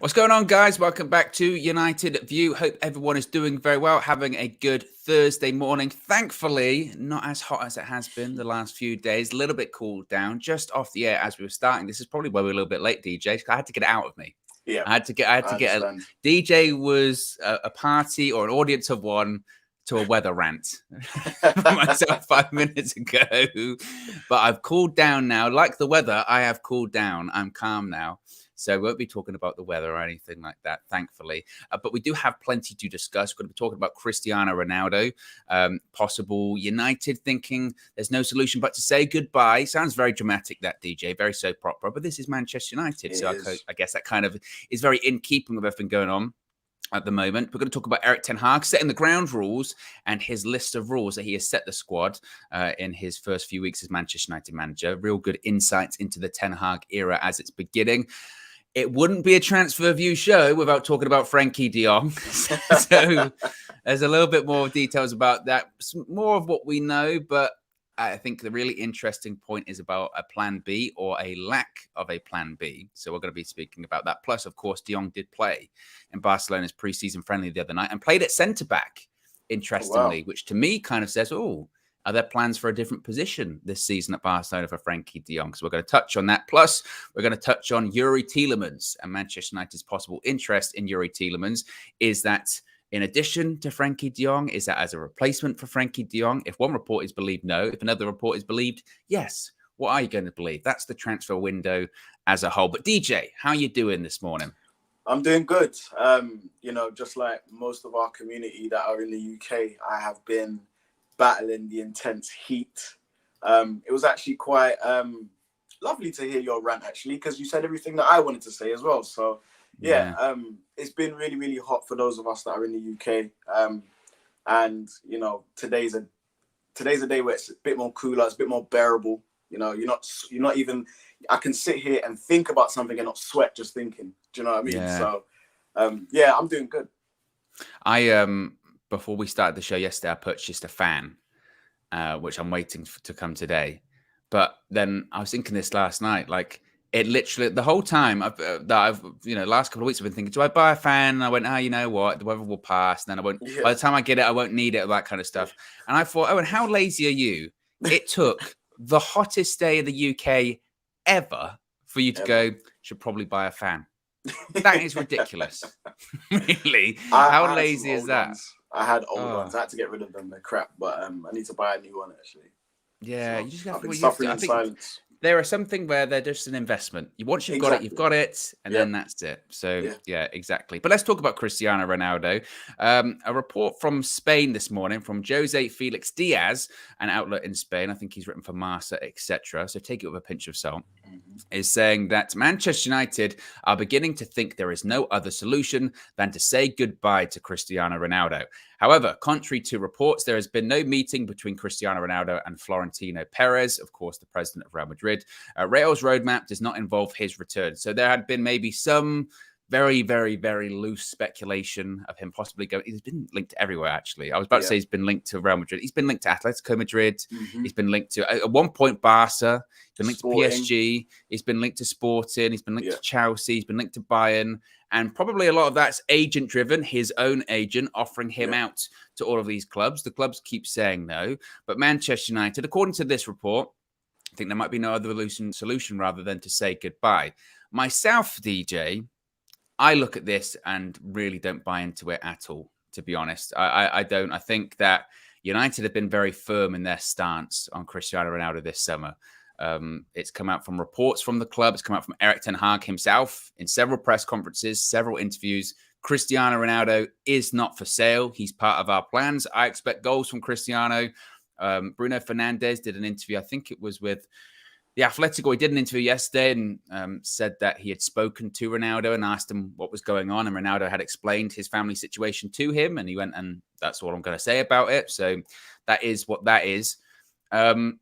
What's going on, guys? Welcome back to United View. Hope everyone is doing very well, having a good Thursday morning. Thankfully, not as hot as it has been the last few days. A little bit cooled down, just off the air as we were starting. This is probably why we're a little bit late, DJ. I had to get it out of me. Yeah, I had to get a DJ was a party or an audience of one to a weather rant for myself 5 minutes ago. But I've cooled down now. Like the weather, I have cooled down. I'm calm now. So we won't be talking about the weather or anything like that, thankfully. But we do have plenty to discuss. We're going to be talking about Cristiano Ronaldo, possible United thinking there's no solution but to say goodbye. Sounds very dramatic, that, DJ, very soap opera. But this is Manchester United. So I guess that kind of is very in keeping with everything going on at the moment. We're going to talk about Erik ten Hag setting the ground rules and his list of rules that he has set the squad in his first few weeks as Manchester United manager. Real good insights into the Ten Hag era as it's beginning. It wouldn't be a transfer view show without talking about Frenkie de Jong. So there's a little bit more details about that. More of what we know, but I think the really interesting point is about a plan B or a lack of a plan B. So we're going to be speaking about that. Plus, of course, de Jong did play in Barcelona's preseason friendly the other night and played at centre-back, interestingly, which to me kind of says, are there plans for a different position this season at Barcelona for Frenkie de Jong? So we're going to touch on that. Plus, we're going to touch on Youri Tielemans and Manchester United's possible interest in Youri Tielemans. Is that in addition to Frenkie de Jong? Is that as a replacement for Frenkie de Jong? If one report is believed, no. If another report is believed, yes. What are you going to believe? That's the transfer window as a whole. But DJ, how are you doing this morning? I'm doing good. Just like most of our community that are in the UK, I have been battling the intense heat. It was actually quite lovely to hear your rant, actually, because you said everything that I wanted to say as well. So, it's been really, really hot for those of us that are in the UK. And, today's a day where it's a bit more cooler, it's a bit more bearable. You're not even, I can sit here and think about something and not sweat just thinking. Do you know what I mean? Yeah. So, I'm doing good. Before we started the show yesterday, I purchased a fan, which I'm waiting to come today. But then I was thinking this last night, like it literally the whole time last couple of weeks I've been thinking, do I buy a fan? And I went, you know what, the weather will pass. And then I won't. Yeah. By the time I get it, I won't need it, that kind of stuff. And I thought, Owen, how lazy are you? It took the hottest day in the UK ever for you to go, should probably buy a fan. That is ridiculous. Really? How lazy is that? I had old ones. I had to get rid of them. They're crap, but I need to buy a new one, actually. Yeah, so you just have I've been suffering in silence. There are something where they're just an investment. Once you've got it, you've got it, and then that's it. So, yeah, exactly. But let's talk about Cristiano Ronaldo. A report from Spain this morning from Jose Felix Diaz, an outlet in Spain. I think he's written for Marca, etc. So take it with a pinch of salt. Is saying that Manchester United are beginning to think there is no other solution than to say goodbye to Cristiano Ronaldo. However, contrary to reports, there has been no meeting between Cristiano Ronaldo and Florentino Perez, of course, the president of Real Madrid. Real's roadmap does not involve his return. So there had been maybe some very, very, very loose speculation of him possibly going. He's been linked to everywhere, actually. I was about to say he's been linked to Real Madrid. He's been linked to Atletico Madrid. He's been linked to, at one point, Barca. He's been linked to PSG. He's been linked to Sporting. He's been linked to Chelsea. He's been linked to Bayern. And probably a lot of that's agent-driven, his own agent offering him out to all of these clubs. The clubs keep saying no. But Manchester United, according to this report, I think there might be no other solution rather than to say goodbye. Myself, DJ, I look at this and really don't buy into it at all, to be honest. I don't. I think that United have been very firm in their stance on Cristiano Ronaldo this summer. It's come out from reports from the club. It's come out from Erik ten Hag himself in several press conferences, several interviews. Cristiano Ronaldo is not for sale. He's part of our plans. I expect goals from Cristiano. Bruno Fernandes did an interview, I think it was with The Athletic. He did an interview yesterday and said that he had spoken to Ronaldo and asked him what was going on. And Ronaldo had explained his family situation to him. And he went, and that's all I'm going to say about it. So that is what that is. I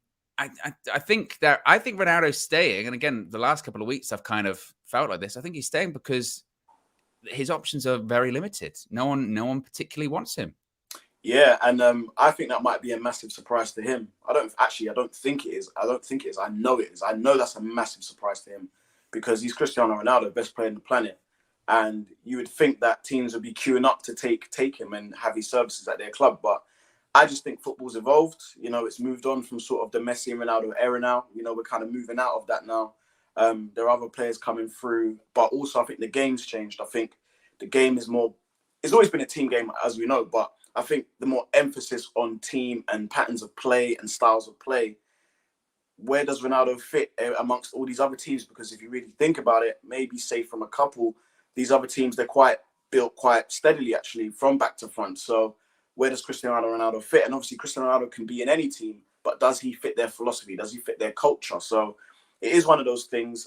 think Ronaldo's staying. And again, the last couple of weeks, I've kind of felt like this. I think he's staying because his options are very limited. No one particularly wants him. Yeah, and I think that might be a massive surprise to him. I don't think it is. I know it is. I know that's a massive surprise to him because he's Cristiano Ronaldo, best player on the planet. and you would think that teams would be queuing up to take him and have his services at their club. But I just think football's evolved. It's moved on from sort of the Messi and Ronaldo era now. We're kind of moving out of that now. There are other players coming through, but also I think the game's changed. I think the game is more, it's always been a team game, as we know, but I think the more emphasis on team and patterns of play and styles of play, where does Ronaldo fit amongst all these other teams? Because if you really think about it, maybe say from a couple, these other teams, they're built quite steadily, actually, from back to front. So where does Cristiano Ronaldo fit? And obviously Cristiano Ronaldo can be in any team, but does he fit their philosophy? Does he fit their culture? So it is one of those things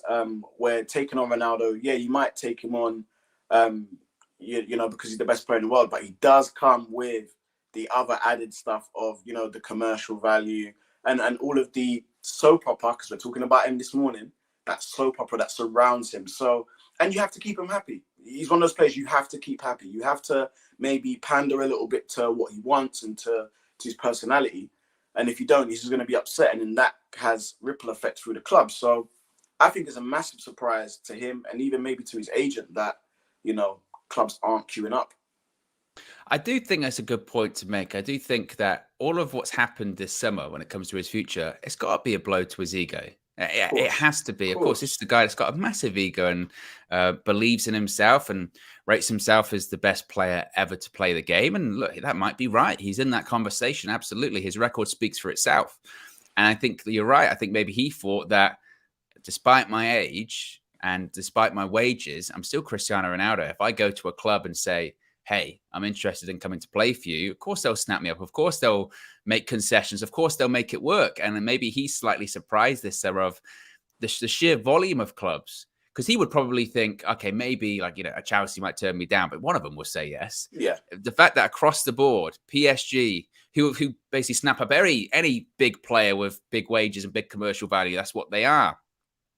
where taking on Ronaldo, yeah, you might take him on, because he's the best player in the world, but he does come with the other added stuff of, the commercial value and all of the soap opera, because we're talking about him this morning, that soap opera that surrounds him. So, and you have to keep him happy. He's one of those players you have to keep happy. You have to maybe pander a little bit to what he wants and to his personality. And if you don't, he's just going to be upset. And then that has ripple effects through the club. So I think it's a massive surprise to him and even maybe to his agent that, clubs aren't queuing up. I do think that's a good point to make. I do think that all of what's happened this summer when it comes to his future, it's got to be a blow to his ego. It has to be. Of course, this is the guy that's got a massive ego and believes in himself and rates himself as the best player ever to play the game. And look, that might be right. He's in that conversation. Absolutely. His record speaks for itself. And I think you're right. I think maybe he thought that despite my age and despite my wages, I'm still Cristiano Ronaldo. If I go to a club and say, hey, I'm interested in coming to play for you, of course they'll snap me up. Of course they'll make concessions. Of course they'll make it work. And then maybe he's slightly surprised this of the sheer volume of clubs, because he would probably think, okay, maybe a Chelsea might turn me down, but one of them will say yes. Yeah. The fact that across the board, PSG, who basically snap up any big player with big wages and big commercial value, that's what they are.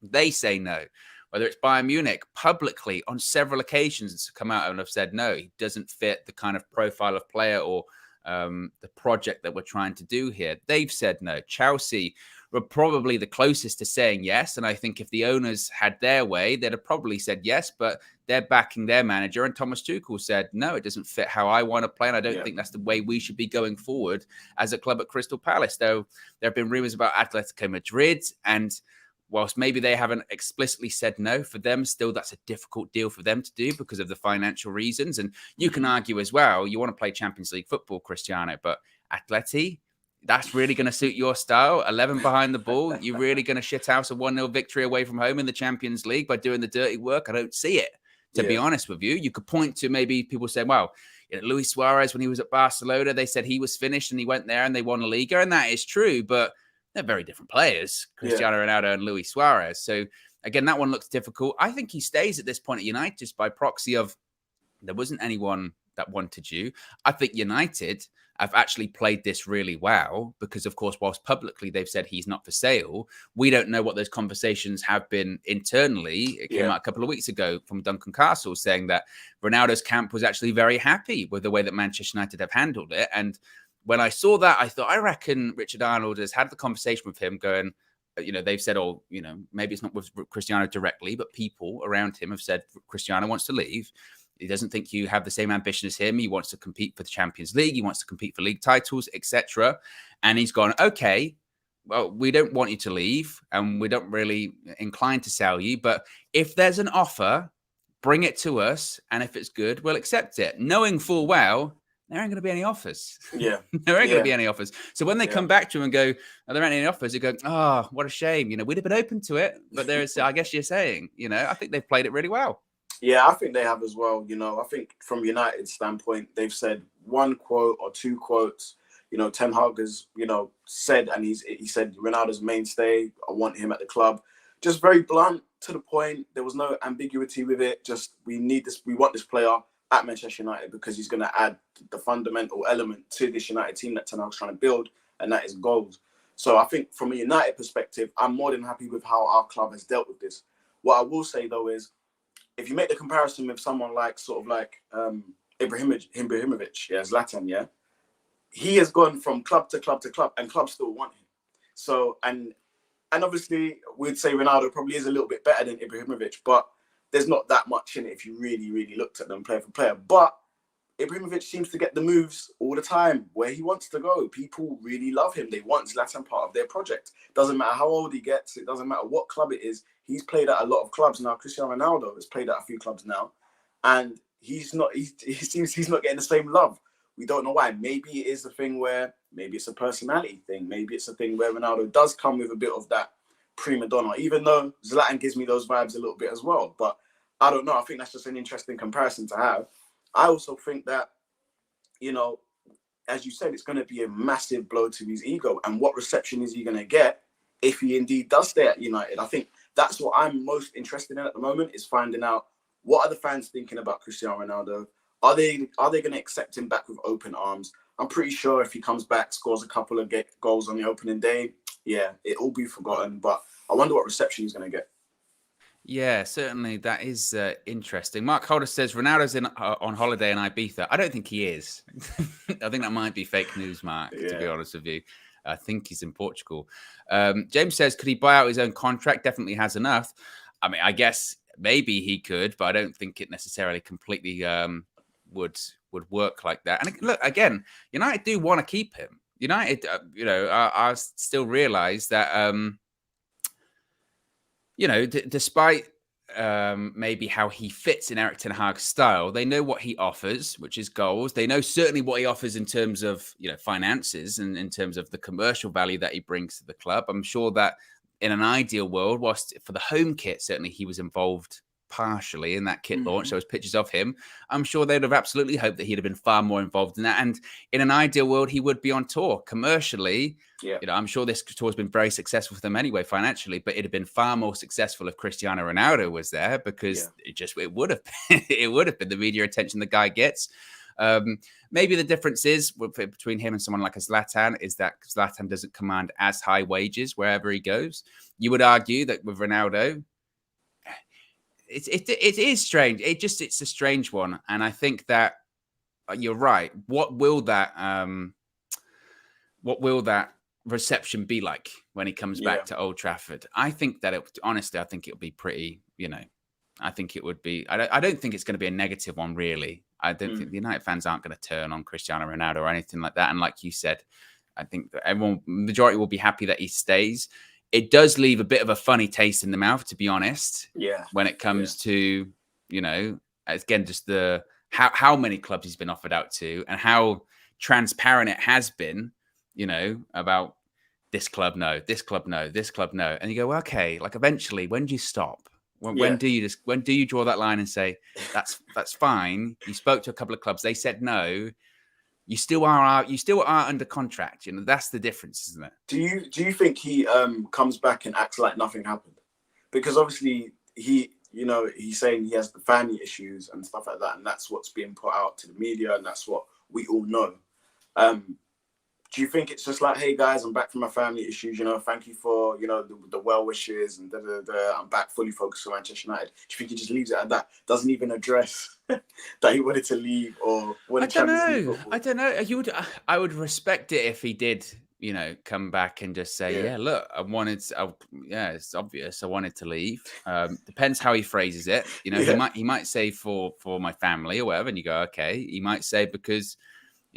They say no. Whether it's Bayern Munich, publicly on several occasions come out and have said, no, he doesn't fit the kind of profile of player or the project that we're trying to do here. They've said no. Chelsea were probably the closest to saying yes. And I think if the owners had their way, they'd have probably said yes, but they're backing their manager. And Thomas Tuchel said, no, it doesn't fit how I want to play. And I don't think that's the way we should be going forward as a club at Crystal Palace. Though there have been rumors about Atletico Madrid, and whilst maybe they haven't explicitly said no, for them, still that's a difficult deal for them to do because of the financial reasons. And you can argue as well, you want to play Champions League football, Cristiano, but Atleti, that's really going to suit your style. 11 behind the ball. You're really going to shit house a 1-0 victory away from home in the Champions League by doing the dirty work? I don't see it, to be honest with you. You could point to maybe people saying, well, Luis Suarez, when he was at Barcelona, they said he was finished and he went there and they won a Liga. And that is true, but they're very different players, Cristiano Ronaldo and Luis Suarez. So again, that one looks difficult. I think he stays at this point at United just by proxy of there wasn't anyone that wanted you. I think United have actually played this really well because, of course, whilst publicly they've said he's not for sale, we don't know what those conversations have been internally. It came out a couple of weeks ago from Duncan Castle saying that Ronaldo's camp was actually very happy with the way that Manchester United have handled it. And when I saw that, I thought, I reckon Richard Arnold has had the conversation with him going, they've said, maybe it's not with Cristiano directly, but people around him have said Cristiano wants to leave. He doesn't think you have the same ambition as him. He wants to compete for the Champions League. He wants to compete for league titles, etc. And he's gone, okay, well, we don't want you to leave and we don't really incline to sell you. But if there's an offer, bring it to us. And if it's good, we'll accept it. Knowing full well, there ain't going to be any offers. Yeah. There ain't going to be any offers. So when they come back to him and go, oh, there ain't any offers, you go, oh, what a shame. We'd have been open to it. But there's, I guess you're saying, I think they've played it really well. Yeah, I think they have as well. I think from United's standpoint, they've said one quote or two quotes. Ten Hag has, said, and he said Ronaldo's mainstay. I want him at the club. Just very blunt, to the point. There was no ambiguity with it. Just we want this player at Manchester United because he's going to add the fundamental element to this United team that Ten Hag's trying to build, and that is goals. So I think from a United perspective, I'm more than happy with how our club has dealt with this. What I will say though is, if you make the comparison with someone like Ibrahimovic, Zlatan, he has gone from club to club to club, and clubs still want him. So and obviously we'd say Ronaldo probably is a little bit better than Ibrahimovic, but there's not that much in it if you really, really looked at them player for player. But Ibrahimovic seems to get the moves all the time where he wants to go. People really love him. They want Zlatan part of their project. Doesn't matter how old he gets. It doesn't matter what club it is. He's played at a lot of clubs now. Cristiano Ronaldo has played at a few clubs now, and he seems he's not getting the same love. We don't know why. Maybe it is a thing where maybe it's a personality thing. Maybe it's a thing where Ronaldo does come with a bit of that prima donna, even though Zlatan gives me those vibes a little bit as well. But I don't know. I think that's just an interesting comparison to have. I also think that, you know, as you said, it's going to be a massive blow to his ego. And what reception is he going to get if he indeed does stay at United? I think that's what I'm most interested in at the moment, is finding out what are the fans thinking about Cristiano Ronaldo. Are they going to accept him back with open arms? I'm pretty sure if he comes back, scores a couple of goals on the opening day, yeah, it'll be forgotten. But I wonder what reception he's going to get. Yeah, certainly that is interesting. Mark Holder says Ronaldo's on holiday in Ibiza. I don't think he is. I think that might be fake news, Mark, to be honest with you. I think he's in Portugal. James says, could he buy out his own contract? Definitely has enough. I mean, I guess maybe he could, but I don't think it necessarily completely would work like that. And look, again, United do want to keep him. United, I still realise that... despite maybe how he fits in Erik ten Hag's style, they know what he offers, which is goals. They know certainly what he offers in terms of, finances and in terms of the commercial value that he brings to the club. I'm sure that in an ideal world, whilst for the home kit, certainly he was involved partially in that kit launch. There was pictures of him. I'm sure they'd have absolutely hoped that he'd have been far more involved in that. And in an ideal world, he would be on tour commercially. Yeah. I'm sure this tour has been very successful for them anyway, financially, but it'd have been far more successful if Cristiano Ronaldo was there, because it would have been the media attention the guy gets. Maybe the difference is between him and someone like a Zlatan is that Zlatan doesn't command as high wages wherever he goes. You would argue that with Ronaldo, it is strange. It's a strange one, and I think that you're right. What will that reception be like when he comes back to Old Trafford? I think that honestly, I think it'll be pretty. I think it would be. I don't think it's going to be a negative one, really. I don't think the United fans aren't going to turn on Cristiano Ronaldo or anything like that. And like you said, I think that majority will be happy that he stays. It does leave a bit of a funny taste in the mouth, to be honest. Yeah. When it comes to, again, just how many clubs he's been offered out to and how transparent it has been, about this club, no, this club, no, this club, no. And you go, well, okay, like eventually, when do you stop? When do you draw that line and say, that's fine? You spoke to a couple of clubs, they said no. You still are under contract. That's the difference, isn't it? Do you think he comes back and acts like nothing happened? Because obviously he's saying he has the family issues and stuff like that, and that's what's being put out to the media, and that's what we all know. Do you think it's just like, hey guys, I'm back from my family issues, thank you for, the well wishes and I'm back fully focused on Manchester United. Do you think he just leaves it at that? Doesn't even address that he wanted to leave or wanted Champions League football? I don't know. I would respect it if he did, come back and just say, yeah look, it's obvious. I wanted to leave. Depends how he phrases it. He might say for my family or whatever, and you go, okay. He might say because,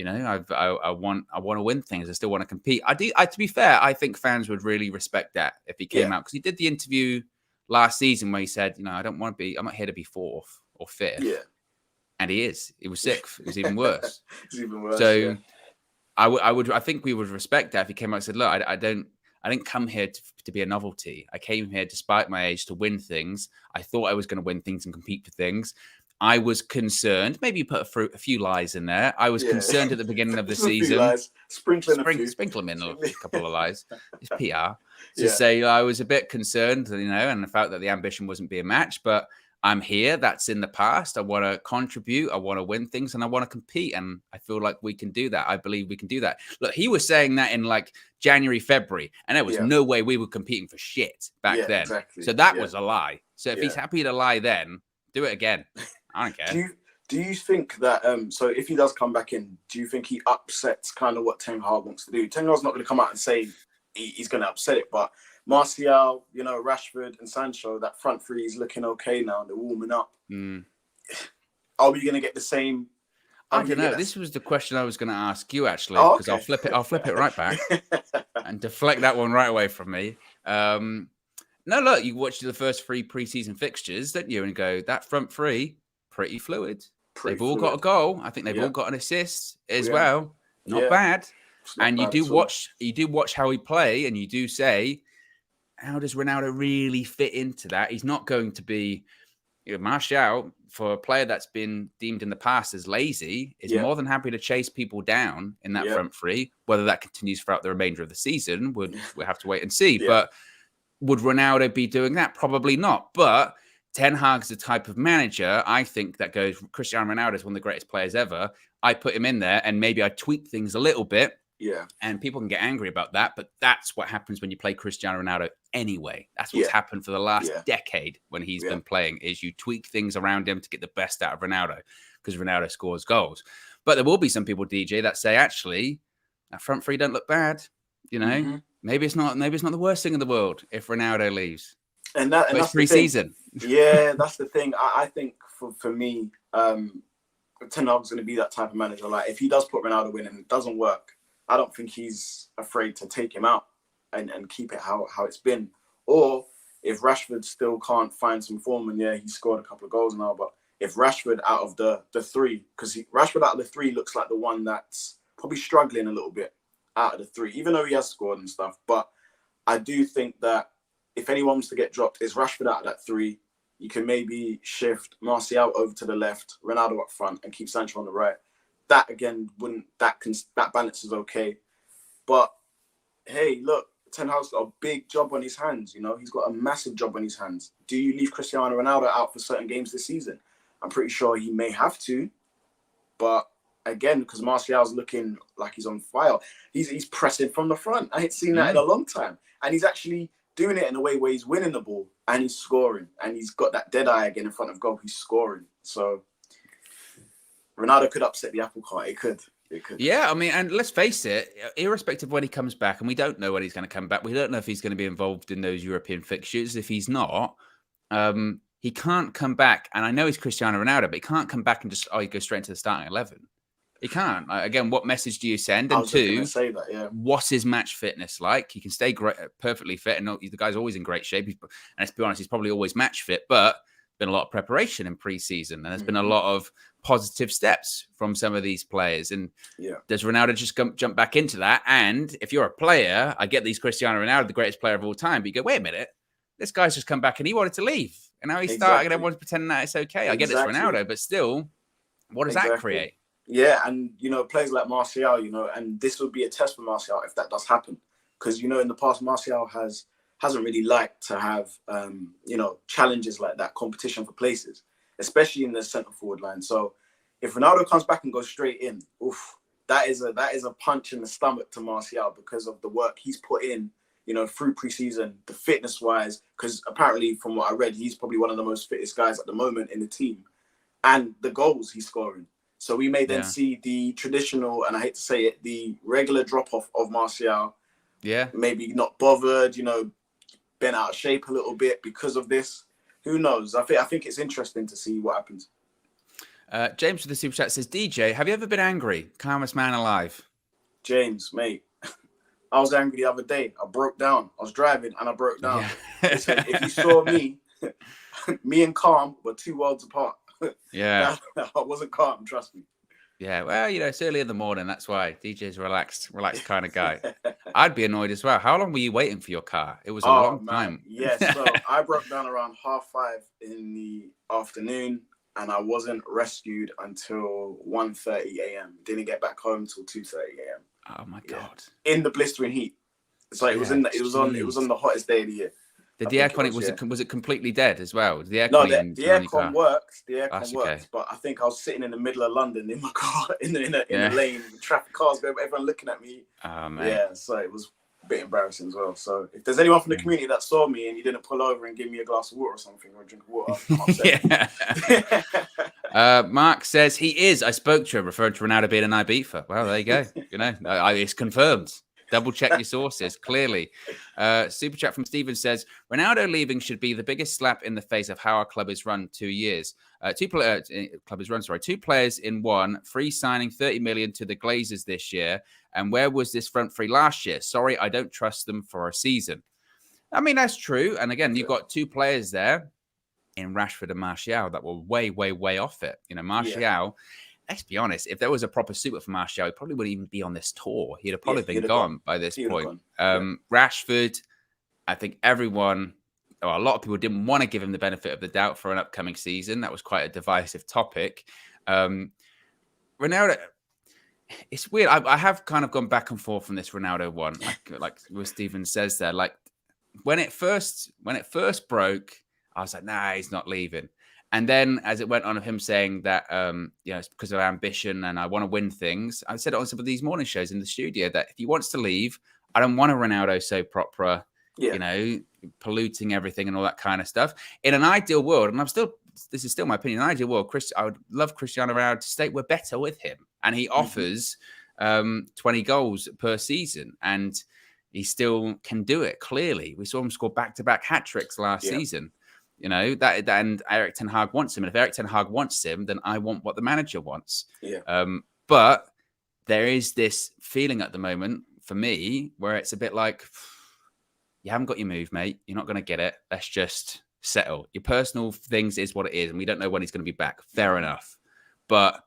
I want to win things. I still want to compete. To be fair, I think fans would really respect that if he came out, because he did the interview last season where he said, I don't want to be. I'm not here to be fourth or fifth. Yeah, and he is. He was sixth. It was even worse. It's even worse. So I think we would respect that if he came out and said, look, I didn't come here to be a novelty. I came here, despite my age, to win things. I thought I was going to win things and compete for things. I was concerned. Maybe you put a few lies in there. I was concerned at the beginning of the season. Sprinkle them in a couple of lies. It's PR. Say I was a bit concerned, and the fact that the ambition wasn't being matched. But I'm here. That's in the past. I want to contribute. I want to win things, and I want to compete. And I feel like we can do that. I believe we can do that. Look, he was saying that in like January, February, and there was no way we were competing for shit back then. Exactly. So that was a lie. So if he's happy to lie, then do it again. I don't care. Do you think that, so if he does come back in, do you think he upsets kind of what Ten Hag wants to do? Ten Hag's not going to come out and say he's going to upset it, but Martial, you know, Rashford and Sancho, that front three is looking okay now. They're warming up. Are we going to get the same? I don't know. This was the question I was going to ask you, actually, Oh, because okay. I'll flip it right back and deflect that one right away from me. No, look, you watched the first 3 preseason fixtures, didn't you? And go, that front three, pretty fluid. They've all got a goal. I think they've all got an assist as well. Not bad. And you do watch how he play, and you do say, how does Ronaldo really fit into that? He's not going to be, Martial, for a player that's been deemed in the past as lazy, is more than happy to chase people down in that front three. Whether that continues throughout the remainder of the season, we'll have to wait and see. But would Ronaldo be doing that? Probably not. But Ten Hag's the type of manager, I think, that goes, Cristiano Ronaldo is one of the greatest players ever. I put him in there and maybe I tweak things a little bit. Yeah. And people can get angry about that, but that's what happens when you play Cristiano Ronaldo anyway. That's what's happened for the last decade when he's been playing, is you tweak things around him to get the best out of Ronaldo, because Ronaldo scores goals. But there will be some people, DJ, that say, actually, that front three don't look bad. You know, maybe it's not the worst thing in the world if Ronaldo leaves. And that's pre-season. Yeah, that's the thing. I think for me, Ten Hag's going to be that type of manager. Like, if he does put Ronaldo in and it doesn't work, I don't think he's afraid to take him out and keep it how it's been. Or if Rashford still can't find some form, and he scored a couple of goals now, but if Rashford out of the three, because Rashford out of the three looks like the one that's probably struggling a little bit out of the three, even though he has scored and stuff. But I do think that if anyone was to get dropped, is Rashford out of that three. You can maybe shift Martial over to the left, Ronaldo up front, and keep Sancho on the right. That again that balance is okay. But hey, look, Ten Hag's got a big job on his hands. You know, he's got a massive job on his hands. Do you leave Cristiano Ronaldo out for certain games this season? I'm pretty sure he may have to. But again, because Martial's looking like he's on fire, he's pressing from the front. I ain't seen that in a long time, and he's actually doing it in a way where he's winning the ball and he's scoring, and he's got that dead eye again in front of goal. He's scoring. So Ronaldo could upset the apple cart. It could. Yeah, I mean, and let's face it, irrespective of when he comes back, and we don't know when he's going to come back. We don't know if he's going to be involved in those European fixtures. If he's not, he can't come back. And I know he's Cristiano Ronaldo, but he can't come back and just, he goes straight into the starting 11. He can't. Again, what message do you send? And two, what's his match fitness like? He can stay perfectly fit, and the guy's always in great shape. And let's be honest, he's probably always match fit, but been a lot of preparation in pre-season, and there's been a lot of positive steps from some of these players. And does Ronaldo just jump back into that? And if you're a player, I get these Cristiano Ronaldo, the greatest player of all time, but you go, wait a minute, this guy's just come back and he wanted to leave, and now he's starting, and everyone's pretending that it's okay. I get it's Ronaldo, but still, what does that create? Yeah, and players like Martial, and this would be a test for Martial if that does happen, because in the past Martial hasn't really liked to have challenges like that, competition for places, especially in the centre forward line. So if Ronaldo comes back and goes straight in, that is a punch in the stomach to Martial, because of the work he's put in, through preseason, the fitness wise, because apparently from what I read, he's probably one of the most fittest guys at the moment in the team, and the goals he's scoring. So we may then see the traditional, and I hate to say it, the regular drop off of Martial. Yeah. Maybe not bothered, been out of shape a little bit because of this. Who knows? I think it's interesting to see what happens. James with the super chat says, DJ, have you ever been angry? Calmest man alive. James, mate, I was angry the other day. I broke down. I was driving and I broke down. Yeah. Listen, if you saw me, me and calm were 2 worlds apart. Yeah. I wasn't calm, trust me. Yeah, well, it's early in the morning. That's why DJ's a relaxed kind of guy. I'd be annoyed as well. How long were you waiting for your car? It was a long time. Yes, so I broke down around 5:30 in the afternoon, and I wasn't rescued until 1:30 a.m. Didn't get back home until 2:30 a.m. Oh my God! In the blistering heat. It's like it was on the hottest day of the year. Did the aircon, was it completely dead as well? The aircon the aircon worked. The aircon worked, okay. But I think I was sitting in the middle of London in my car, in the lane, with traffic cars going, everyone looking at me. Oh, man. Yeah, so it was a bit embarrassing as well. So if there's anyone from the community that saw me and you didn't pull over and give me a glass of water or something, or a drink of water, Mark says he is. I spoke to him, referring to Ronaldo being an Ibiza. Well, there you go. It's confirmed. Double check your sources, clearly. Super chat from Steven says, Ronaldo leaving should be the biggest slap in the face of how our club is run 2 years. Two players in one, free signing 30 million to the Glazers this year. And where was this front three last year? Sorry, I don't trust them for a season. I mean, that's true. And again, you've got two players there in Rashford and Martial that were way, way, way off it. You know, Martial, let's be honest, if there was a proper super for Martial, he probably wouldn't even be on this tour. He'd have probably been gone by this point. Rashford, I think a lot of people didn't want to give him the benefit of the doubt for an upcoming season. That was quite a divisive topic. Ronaldo, it's weird. I have kind of gone back and forth from this Ronaldo one, like what Steven says there. Like when it first broke, I was like, nah, he's not leaving. And then as it went on of him saying that, it's because of ambition and I want to win things. I said it on some of these morning shows in the studio that if he wants to leave, I don't want a Ronaldo soap opera, polluting everything and all that kind of stuff. In an ideal world, and this is still my opinion, in an ideal world, I would love Cristiano Ronaldo to stay. We're better with him. And he offers 20 goals per season. And he still can do it, clearly. We saw him score back-to-back hat-tricks last season. You know, that and Eric Ten Hag wants him. And if Eric Ten Hag wants him, then I want what the manager wants. But there is this feeling at the moment, for me, where it's a bit like, you haven't got your move, mate. You're not going to get it. Let's just settle. Your personal things is what it is. And we don't know when he's going to be back. Fair enough. But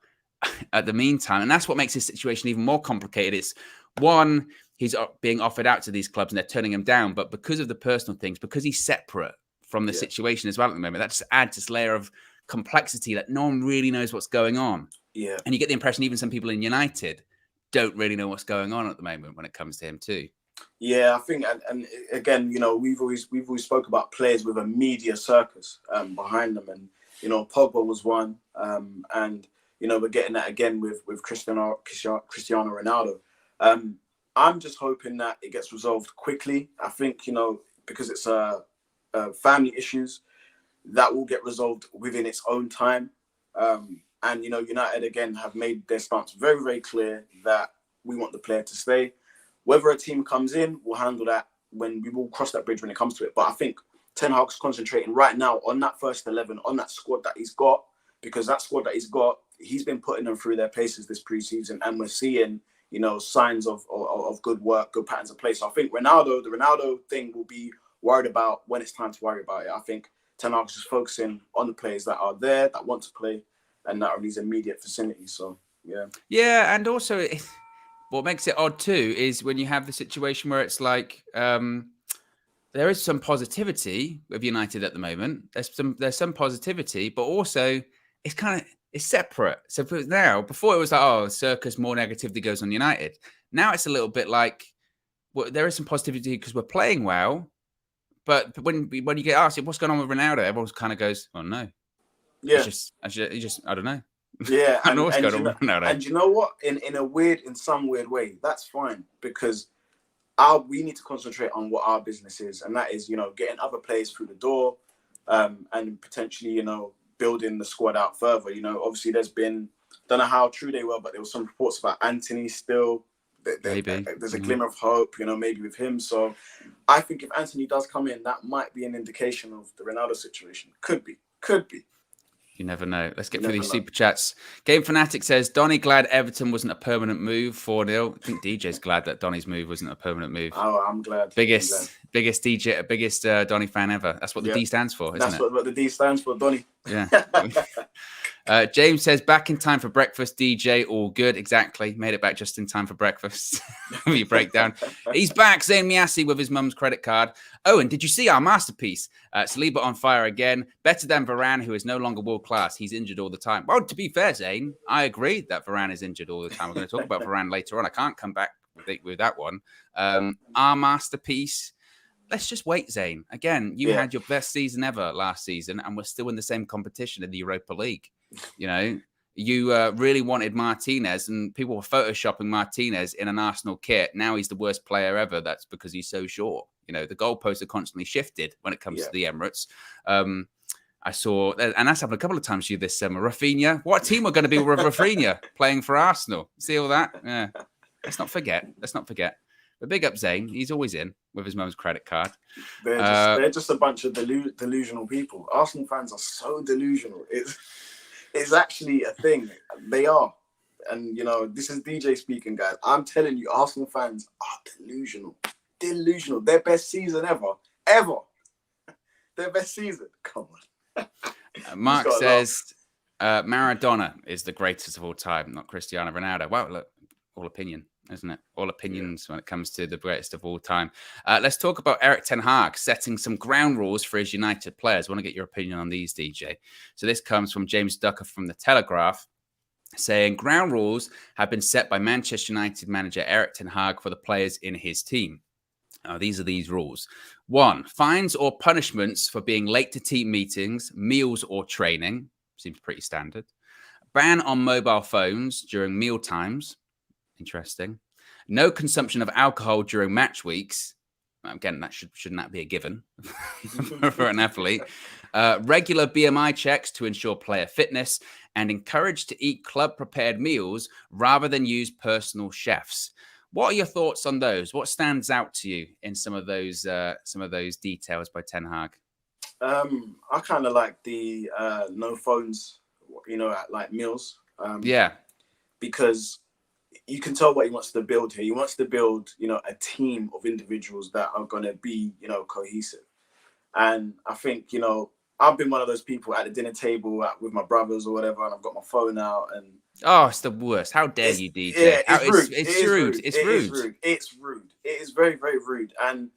at the meantime, and that's what makes this situation even more complicated. It's one, he's being offered out to these clubs and they're turning him down. But because of the personal things, because he's separate from the situation as well at the moment, that just adds this layer of complexity that no one really knows what's going on. Yeah. And you get the impression even some people in United don't really know what's going on at the moment when it comes to him too. Yeah, I think, and again, we've always spoke about players with a media circus behind them, and Pogba was one, and we're getting that again with Cristiano Ronaldo. I'm just hoping that it gets resolved quickly. I think because it's family issues, that will get resolved within its own time. And United again have made their stance very, very clear that we want the player to stay. Whether a team comes in, we'll handle that when we will cross that bridge when it comes to it. But I think Ten Hag's concentrating right now on that first 11, on that squad that he's got, because that squad that he's got, he's been putting them through their paces this preseason, and we're seeing signs of good work, good patterns of play. So I think the Ronaldo thing will be worried about when it's time to worry about it. I think Ten Hag's just focusing on the players that are there, that want to play, and that are in these immediate vicinities. So yeah, and also what makes it odd too is when you have the situation where it's like there is some positivity with United at the moment. There's some positivity, but also it's separate. So before it was like, circus, more negativity goes on United. Now it's a little bit like, well, there is some positivity because we're playing well, but when you get asked what's going on with Ronaldo, everyone kind of goes, "Oh no, yeah, he just I don't know." Yeah, I know what's going on with Ronaldo. And you know what? In some weird way, that's fine, because we need to concentrate on what our business is, and that is getting other players through the door, and potentially building the squad out further. Obviously there's been, don't know how true they were, but there was some reports about Anthony still. Maybe there's a glimmer of hope, maybe with him. So I think if Anthony does come in, that might be an indication of the Ronaldo situation. Could be. You never know. Let's get through these super chats. Game Fanatic says, Donny glad Everton wasn't a permanent move, 4-0. I think DJ's glad that Donny's move wasn't a permanent move. Oh, I'm glad. Biggest Donny fan ever. That's what the D stands for, isn't it? That's what the D stands for, Donny. Yeah. James says, back in time for breakfast, DJ. All good. Exactly. Made it back just in time for breakfast. You break down. He's back, Zayn Miassi with his mum's credit card. Owen, did you see our masterpiece? Saliba on fire again. Better than Varane, who is no longer world class. He's injured all the time. Well, to be fair, Zayn, I agree that Varane is injured all the time. We're going to talk about Varane later on. I can't come back with that one. Our masterpiece. Let's just wait, Zayn. Again, you had your best season ever last season, and we're still in the same competition in the Europa League. You really wanted Martinez, and people were photoshopping Martinez in an Arsenal kit. Now he's the worst player ever. That's because he's so short. The goalposts are constantly shifted when it comes to the Emirates. I saw, and that's happened a couple of times to you this summer. Rafinha, what team are going to be with Rafinha playing for Arsenal? See all that? Yeah. Let's not forget. But big up Zayn. He's always in with his mum's credit card. They're just a bunch of delusional people. Arsenal fans are so delusional. It's actually a thing. They are. And, you know, this is DJ speaking, guys. I'm telling you, Arsenal fans are delusional. Delusional. Their best season ever. Ever. Their best season. Come on. Mark says Maradona is the greatest of all time, not Cristiano Ronaldo. Wow, look, all opinion, isn't it? All opinions when it comes to the greatest of all time. Let's talk about Erik ten Hag setting some ground rules for his United players. I want to get your opinion on these, DJ. So this comes from James Ducker from The Telegraph, saying ground rules have been set by Manchester United manager Erik ten Hag for the players in his team. These are these rules. 1, fines or punishments for being late to team meetings, meals or training. Seems pretty standard. Ban on mobile phones during meal times. Interesting. No consumption of alcohol during match weeks. Again, that shouldn't that be a given for an athlete? Regular BMI checks to ensure player fitness, and encouraged to eat club-prepared meals rather than use personal chefs. What are your thoughts on those? What stands out to you in some of those details by Ten Hag? I kind of like the no phones, you know, at like meals. Because you can tell what he wants to build here. He wants to build, you know, a team of individuals that are going to be, you know, cohesive. And I think, you know, I've been one of those people at the dinner table with my brothers or whatever, and I've got my phone out and... Oh, it's the worst. How dare you, DJ? Yeah, it's rude. It's rude. It's rude. It's rude. It is very, very rude. And,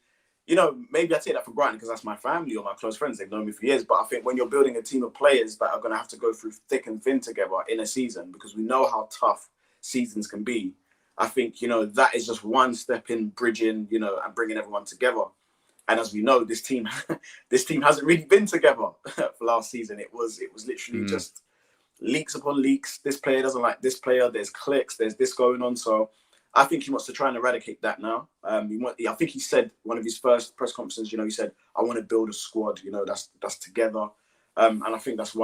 you know, maybe I take that for granted because that's my family or my close friends. They've known me for years. But I think when you're building a team of players that are going to have to go through thick and thin together in a season, because we know how tough seasons can be, I think, you know, that is just one step in bridging, you know, and bringing everyone together. And as we know, this team hasn't really been together for last season. It was literally just leaks upon leaks. This player doesn't like this player. There's cliques. There's this going on. So I think he wants to try and eradicate that now. I think he said one of his first press conferences, you know, he said, I want to build a squad, you know, that's together. And I think that's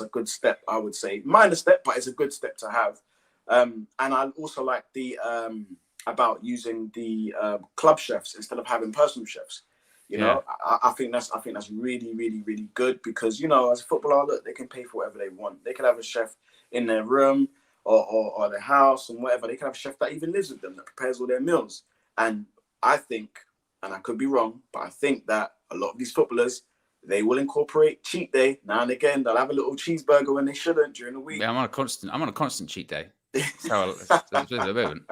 a good step, I would say. Minor step, but it's a good step to have. And I also like the about using the club chefs instead of having personal chefs. You know, I think that's really, really, really good because, you know, as a footballer, look, they can pay for whatever they want. They could have a chef in their room or their house and whatever. They can have a chef that even lives with them that prepares all their meals. And I think, and I could be wrong, but I think that a lot of these footballers, they will incorporate cheat day now and again. They'll have a little cheeseburger when they shouldn't during the week. Yeah, I'm on a constant cheat day. That's how it's a moment.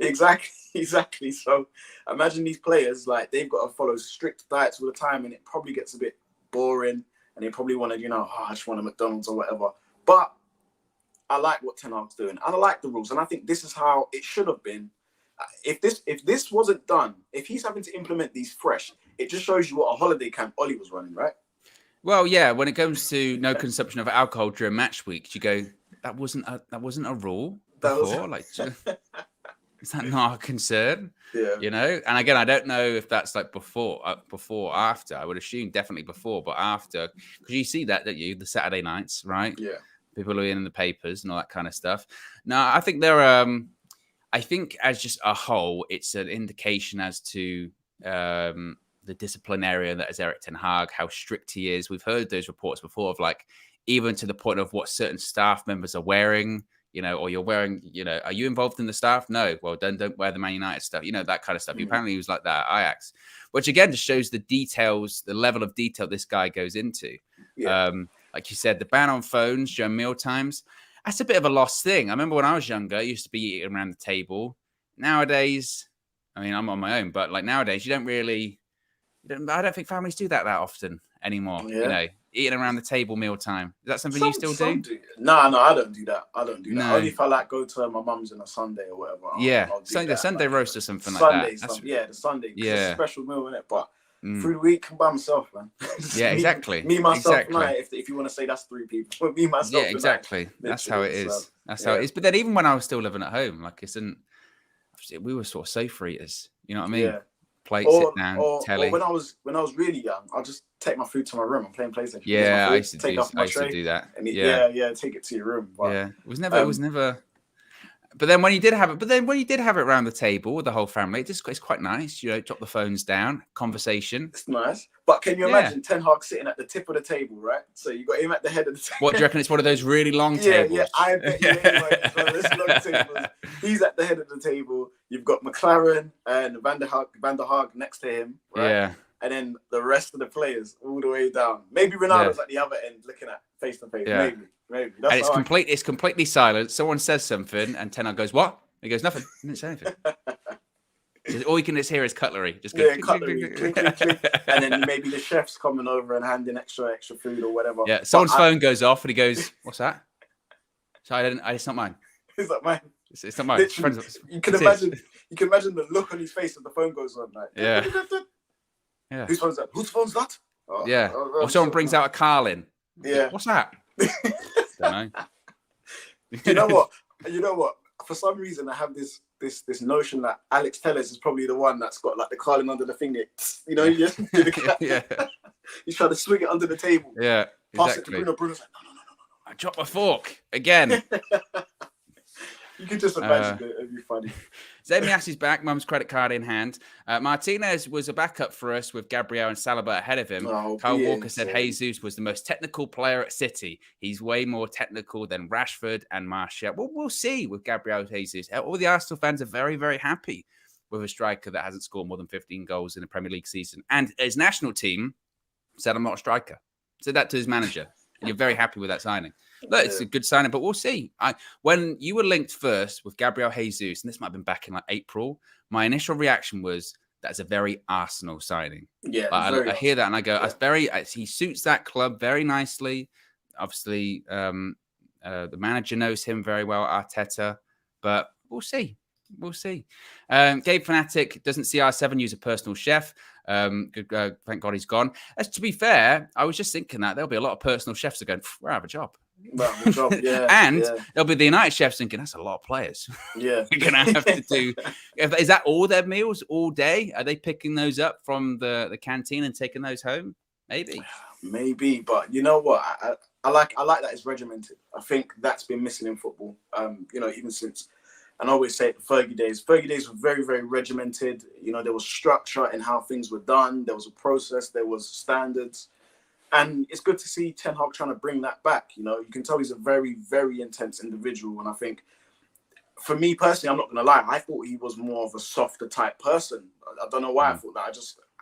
Exactly. So imagine these players, like, they've got to follow strict diets all the time, and it probably gets a bit boring, and they probably want to, you know, I just want a McDonald's or whatever. But I like what Ten Hag's doing, and I like the rules, and I think this is how it should have been. If this wasn't done, if he's having to implement these fresh, it just shows you what a holiday camp Ollie was running, right? Well, yeah. When it comes to no consumption of alcohol during match weeks, you go, that wasn't a rule before. Is that not a concern? Yeah. You know? And again, I don't know if that's like before or after. I would assume definitely before, but after. Because you see that, don't you? The Saturday nights, right? Yeah. People are in the papers and all that kind of stuff. No, I think I think as just a whole, it's an indication as to the disciplinarian that is Erik ten Hag, how strict he is. We've heard those reports before of, like, even to the point of what certain staff members are wearing. You know, or you're wearing, you know, are you involved in the staff? No. Well, then don't wear the Man United stuff. You know, that kind of stuff. Apparently he was like that at Ajax, which again just shows the details, the level of detail this guy goes into. Yeah. Like you said, the ban on phones during meal times, that's a bit of a lost thing. I remember when I was younger, I used to be eating around the table. Nowadays, I mean, I'm on my own, but like nowadays, I don't think families do that often anymore. Yeah. You know, eating around the table mealtime. Is that something you still do? No, I don't do that. No. Only if I like go to my mum's on a Sunday or whatever. I'll Sunday roast or something like that. The Sunday. Yeah. It's a special meal, isn't it? But through the week, I'm by myself, man. Yeah, exactly. Me, myself, and I, if you want to say that's three people. But me, myself, yeah, exactly. That's how it is. So, that's how it is. But then even when I was still living at home, like, we were sort of sofa eaters. You know what I mean? Yeah. Plate, sit down, telly. Or when I was really young, I'll just take my food to my room. I'm playing PlayStation. Yeah, I used to do that. And take it to your room. But, yeah, it was never. But then when you did have it around the table with the whole family, it's quite nice. You know, drop the phones down, conversation. It's nice. But can you imagine Ten Hag sitting at the tip of the table, right? So you got him at the head of the table. What do you reckon? It's one of those really long tables. Yeah, I bet you it's one of those long tables. He's at the head of the table. You've got McLaren and Van der Haag next to him, right? Yeah. And then the rest of the players all the way down. Maybe Ronaldo's at the other end looking at face to face. Maybe. That's and it's completely silent. Someone says something, and Ten Hag goes, "What?" He goes, "Nothing." He didn't say anything. All you can just hear is cutlery. Just go, cutlery, clink, clink, clink. And then maybe the chef's coming over and handing extra food or whatever. Yeah, someone's phone goes off, and he goes, "What's that?" So it's not mine. It's not mine. It's not mine. You can imagine the look on his face as the phone goes on. Like, yeah. Whose phone's that? Whose phone's that? Oh, yeah. Or someone brings out a Carlin. Yeah. What's that? Don't know. You know what? For some reason, I have this notion that Alex Telles is probably the one that's got like the Carlin under the finger. You know, you just do the He's trying to swing it under the table. Yeah. Pass it to Bruno. Bruno's like, no. I dropped my fork again. You can just imagine it. It'd be funny. Zemias back, mum's credit card in hand. Martinez was a backup for us with Gabriel and Saliba ahead of him. Kyle Walker said Jesus was the most technical player at City. He's way more technical than Rashford and Martial. Well, we'll see with Gabriel Jesus. All the Arsenal fans are very, very happy with a striker that hasn't scored more than 15 goals in a Premier League season. And his national team said, "I'm not a striker." Said that to his manager. And you're very happy with that signing. Look, it's a good signing, but we'll see. When you were linked first with Gabriel Jesus, and this might have been back in like April, my initial reaction was that's a very Arsenal signing. Yeah, I hear that and I go, he suits that club very nicely. Obviously, the manager knows him very well, Arteta, but we'll see. We'll see. Gabe Fanatic doesn't see R7 use a personal chef. Thank God he's gone. As to be fair, I was just thinking that there'll be a lot of personal chefs that are going, we'll have a job. There'll be the United chefs thinking that's a lot of players. Yeah, we're gonna have to do. Is that all their meals all day? Are they picking those up from the canteen and taking those home? Maybe, but you know what? I like that it's regimented. I think that's been missing in football. Even since. And I always say it, the Fergie days. Fergie days were very, very regimented. You know, there was structure in how things were done. There was a process. There was standards. And it's good to see Ten Hag trying to bring that back. You know, you can tell he's a very, very intense individual. And I think, for me personally, I'm not going to lie, I thought he was more of a softer type person. I don't know why I thought that.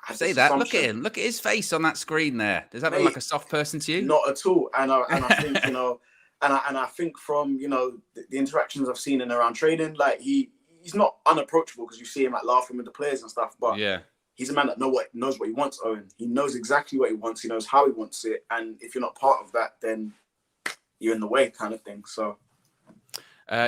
I say that. Look at him. Look at his face on that screen there. Does that look like a soft person to you? Not at all. And I think, you know... And I think from, you know, the interactions I've seen in around training, like he's not unapproachable because you see him like laughing with the players and stuff. But he's a man that knows what he wants, Owen. He knows exactly what he wants. He knows how he wants it. And if you're not part of that, then you're in the way kind of thing. So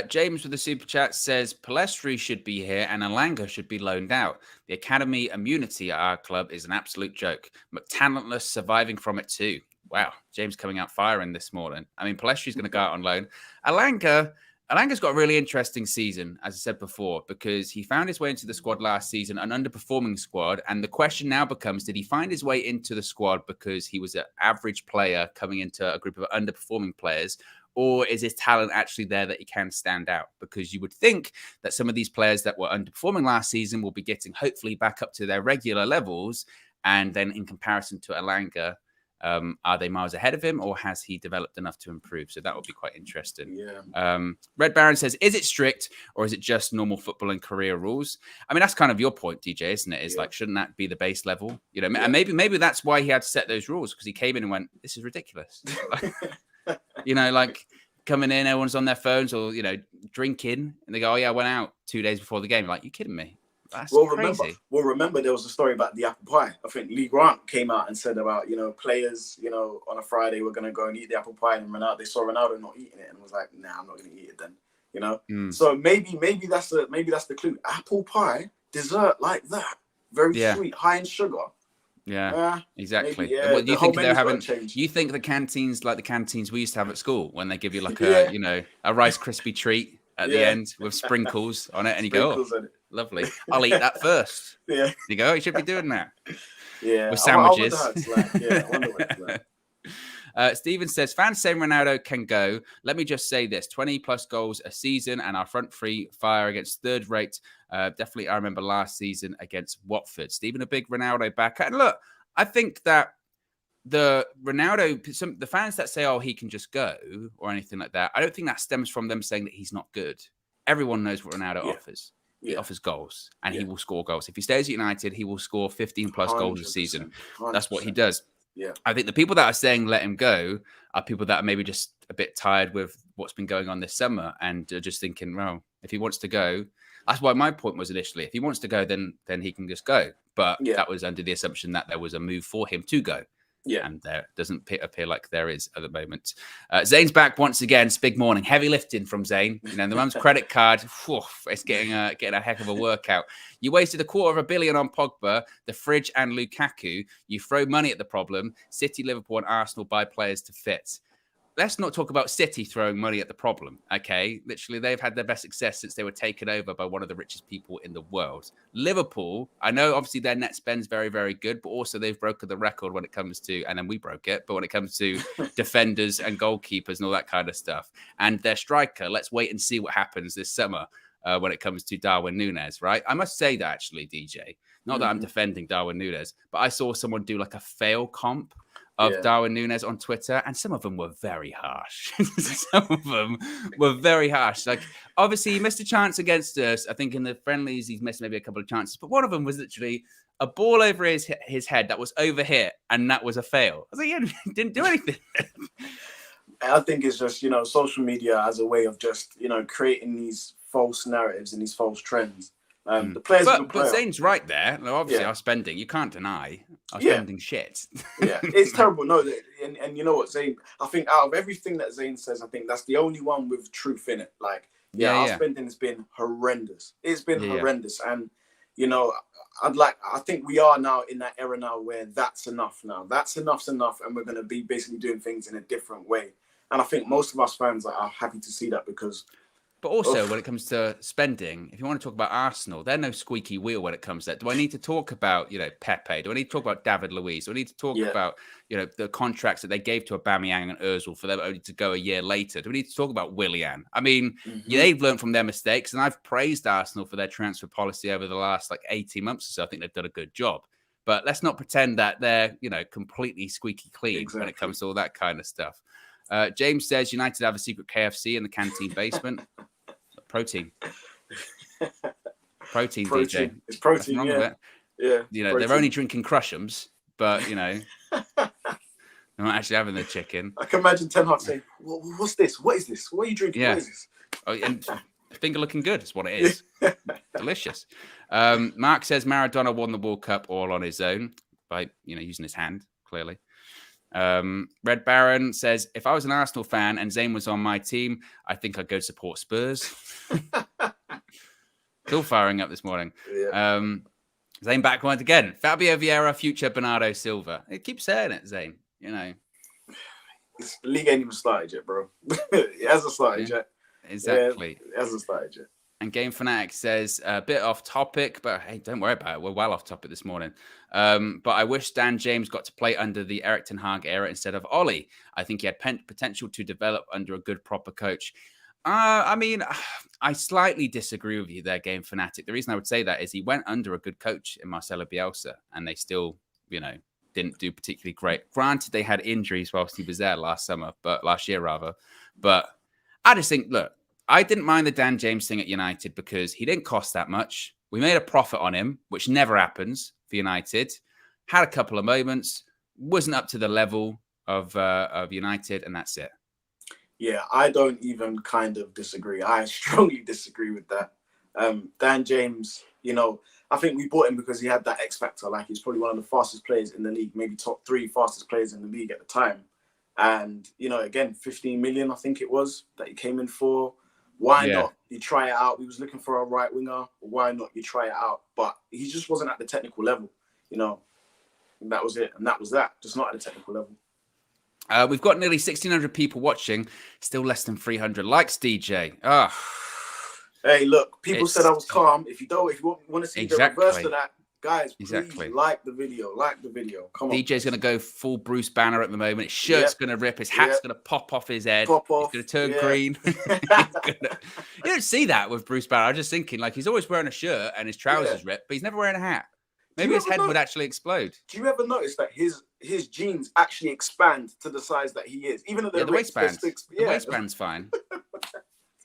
James with the super chat says Palestri should be here and Alanga should be loaned out. The academy immunity at our club is an absolute joke. McTalentless surviving from it too. Wow, James coming out firing this morning. I mean, Palestri's going to go out on loan. Alanga's got a really interesting season, as I said before, because he found his way into the squad last season, an underperforming squad. And the question now becomes, did he find his way into the squad because he was an average player coming into a group of underperforming players? Or is his talent actually there that he can stand out? Because you would think that some of these players that were underperforming last season will be getting hopefully back up to their regular levels. And then in comparison to Alanga, are they miles ahead of him or has he developed enough to improve? So that would be quite interesting. Yeah. Red Baron says, is it strict or is it just normal football and career rules? I mean, that's kind of your point, DJ, isn't it? It's like, shouldn't that be the base level? You know, and maybe that's why he had to set those rules because he came in and went, this is ridiculous. You know, like coming in, everyone's on their phones or, you know, drinking and they go, oh yeah, I went out 2 days before the game. Like, you kidding me? That's crazy. Remember there was a story about the apple pie. I think Lee Grant came out and said about, you know, players, you know, on a Friday we're going to go and eat the apple pie, and they saw Ronaldo not eating it and was like, nah, I'm not going to eat it then, you know. So maybe that's the clue. Apple pie, dessert like that, very sweet, high in sugar. Yeah, exactly. Maybe, What do you think they're having? You think the canteens like the canteens we used to have at school when they give you like a, you know, a Rice Krispie treat at the end with sprinkles on it, and you go, oh, lovely. I'll eat that first. Yeah. You go, you should be doing that. Yeah. With sandwiches. I wonder what it's like. Steven says, fans say Ronaldo can go. Let me just say this, 20 plus goals a season and our front three fire against third rate. Definitely, I remember last season against Watford. Stephen, a big Ronaldo backer. And look, I think that the Ronaldo, the fans that say, oh, he can just go or anything like that, I don't think that stems from them saying that he's not good. Everyone knows what Ronaldo offers. He offers goals and he will score goals. If he stays at United, he will score 15 plus goals a season. 100%. That's what he does. Yeah. I think the people that are saying let him go are people that are maybe just a bit tired with what's been going on this summer and are just thinking, well, if he wants to go, that's why my point was initially, if he wants to go, then he can just go. But that was under the assumption that there was a move for him to go. Yeah. And there doesn't appear like there is at the moment. Zane's back once again. It's big morning. Heavy lifting from Zane. You know, the mum's credit card, it's getting a heck of a workout. You wasted $250 million on Pogba, the fridge and Lukaku. You throw money at the problem. City, Liverpool and Arsenal buy players to fit. Let's not talk about City throwing money at the problem, okay? Literally, they've had their best success since they were taken over by one of the richest people in the world. Liverpool, I know obviously their net spend's very, very good, but also they've broken the record when it comes to, and then we broke it, but when it comes to defenders and goalkeepers and all that kind of stuff. And their striker, let's wait and see what happens this summer when it comes to Darwin Núñez, right? I must say that actually, DJ, not that I'm defending Darwin Núñez, but I saw someone do like a fail comp of Darwin Núñez on Twitter, and some of them were very harsh. Some of them were very harsh. Like, obviously, he missed a chance against us. I think in the friendlies, he's missed maybe a couple of chances, but one of them was literally a ball over his head that was overhit, and that was a fail. I was like, yeah, he didn't do anything. I think it's just, social media as a way of just, creating these false narratives and these false trends. The players, but Zane's right there. Obviously, our spending, you can't deny our spending shit. Yeah, it's terrible. No, and you know what, Zane? I think out of everything that Zane says, I think that's the only one with truth in it. Like, our spending has been horrendous. It's been horrendous, and I think we are now in that era now where that's enough. Now that's enough, and we're going to be basically doing things in a different way. And I think most of us fans are happy to see that because. But also, when it comes to spending, if you want to talk about Arsenal, they're no squeaky wheel when it comes to that. Do I need to talk about, Pepe? Do I need to talk about David Luiz? Do I need to talk about, the contracts that they gave to Aubameyang and Ozil for them only to go a year later? Do we need to talk about Willian? I mean, they've learned from their mistakes, and I've praised Arsenal for their transfer policy over the last 18 months or so. I think they've done a good job. But let's not pretend that they're, completely squeaky clean when it comes to all that kind of stuff. James says United have a secret KFC in the canteen basement. Protein, DJ. It's protein, wrong with it. Yeah. They're only drinking Crush'ems, but, they're not actually having the chicken. I can imagine Ten Hag saying, what's this? What is this? What are you drinking? Yeah. What is this? Oh, and finger looking good is what it is. Delicious. Mark says Maradona won the World Cup all on his own by, using his hand, clearly. Red Baron says, if I was an Arsenal fan and Zane was on my team, I think I'd go support Spurs. Still firing up this morning. Zane back once again. Fabio Vieira, future Bernardo Silva. It keeps saying it, Zane. The league ain't even started yet, bro. It hasn't started yet. Exactly. It hasn't started yet. And Game Fanatic says, a bit off topic, but hey, don't worry about it. We're well off topic this morning. But I wish Dan James got to play under the Erik ten Hag era instead of Ollie. I think he had potential to develop under a good, proper coach. I mean, I slightly disagree with you there, Game Fanatic. The reason I would say that is he went under a good coach in Marcelo Bielsa, and they still, didn't do particularly great. Granted, they had injuries whilst he was there last year. But I just think, look, I didn't mind the Dan James thing at United because he didn't cost that much. We made a profit on him, which never happens for United. Had a couple of moments, wasn't up to the level of United, and that's it. Yeah, I don't even kind of disagree. I strongly disagree with that. Dan James, I think we bought him because he had that X factor. Like, he's probably one of the fastest players in the league, maybe top 3 fastest players in the league at the time. And, again, 15 million, I think it was, that he came in for. Why not? You try it out. We was looking for a right winger. Why not? You try it out. But he just wasn't at the technical level, And that was it. And that was that. Just not at the technical level. We've got nearly 1,600 people watching. Still less than 300 likes, DJ. Hey, look. People said I was calm. If you want to see the reverse of that, Guys, please like the video. Like the video. Come on. DJ's going to go full Bruce Banner at the moment. His shirt's going to rip. His hat's going to pop off his head. He's going to turn green. You don't see that with Bruce Banner. I'm just thinking, like, he's always wearing a shirt and his trousers rip, but he's never wearing a hat. Maybe his head would actually explode. Do you ever notice that his jeans actually expand to the size that he is? Even though the waistband. The waistband's fine.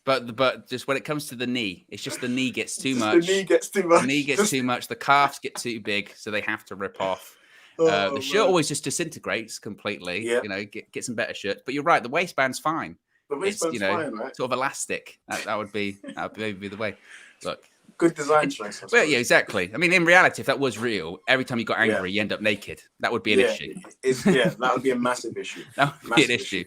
But just when it comes to the knee, it's just the knee gets too much. The knee gets too much. The knee gets too much. The calves get too big, so they have to rip off. The shirt always just disintegrates completely. Yeah. You know, get some better shirts. But you're right, the waistband's fine. The waistband's fine, right? Sort of elastic. That would be maybe the way. Look. Good design choice. Well, yeah, exactly. I mean, in reality, if that was real, every time you got angry, you end up naked. That would be an issue. That would be a massive issue. That would be an issue.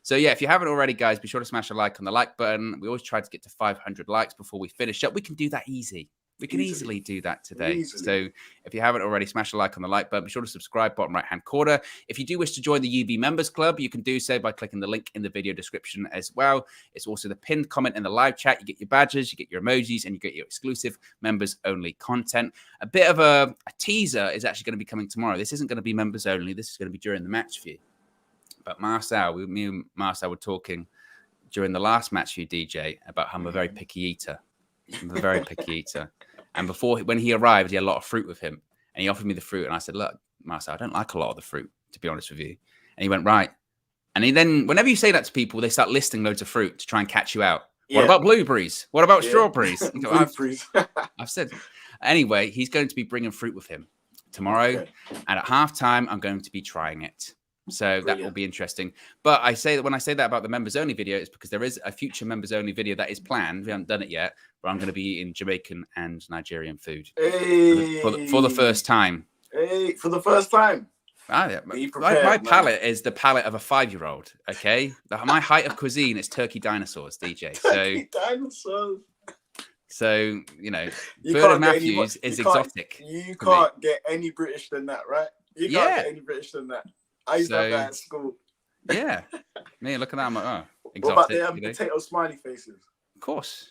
So, yeah, if you haven't already, guys, be sure to smash a like on the like button. We always try to get to 500 likes before we finish up. We can do that easy. We can easily do that today. So if you haven't already, smash a like on the like button. Be sure to subscribe, bottom right-hand corner. If you do wish to join the UV Members Club, you can do so by clicking the link in the video description as well. It's also the pinned comment in the live chat. You get your badges, you get your emojis, and you get your exclusive members-only content. A bit of a teaser is actually going to be coming tomorrow. This isn't going to be members only. This is going to be during the match view. But me and Marcel were talking during the last match view, DJ, about how I'm a very picky eater. I'm a very picky eater. And when he arrived, he had a lot of fruit with him. And he offered me the fruit. And I said, look, Marcel, I don't like a lot of the fruit, to be honest with you. And he went, right. And then whenever you say that to people, they start listing loads of fruit to try and catch you out. Yeah. What about blueberries? What about strawberries? Blueberries. I've said. Anyway, he's going to be bringing fruit with him tomorrow. Okay. And at halftime, I'm going to be trying it. So that will be interesting. But I say that when I say that about the members only video, it's because there is a future members only video that is planned. We haven't done it yet, but I'm going to be eating Jamaican and Nigerian food for the first time. Hey, for the first time. Yeah. My palate is the palate of a 5-year-old. Okay, my height of cuisine is turkey dinosaurs, DJ. Turkey dinosaurs. So Bird of Matthews is exotic. You can't get any British than that, right? You can't get any British than that. I used to have that at school. Yeah. Man, look at that. I'm like, oh, exotic. What about the potato smiley faces? Of course.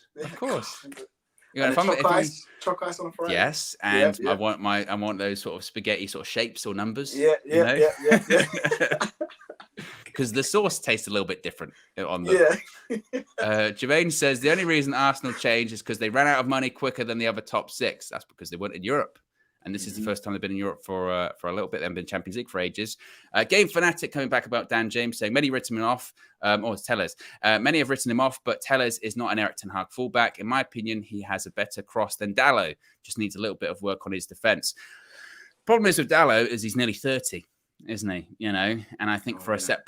Choc ice on a Friday. Yes, and I want those sort of spaghetti sort of shapes or numbers. Yeah. Because the sauce tastes a little bit different on them. Jermaine says the only reason Arsenal changed is because they ran out of money quicker than the other top 6. That's because they weren't in Europe. And this is the first time they've been in Europe for a little bit. They haven't been Champions League for ages. Game Fanatic coming back about Dan James saying many written him off. It's Tellers. Many have written him off, but Tellers is not an Erik ten Hag fullback. In my opinion, he has a better cross than Dalot. Just needs a little bit of work on his defense. Problem is with Dalot is he's nearly 30, isn't he? And I think for a set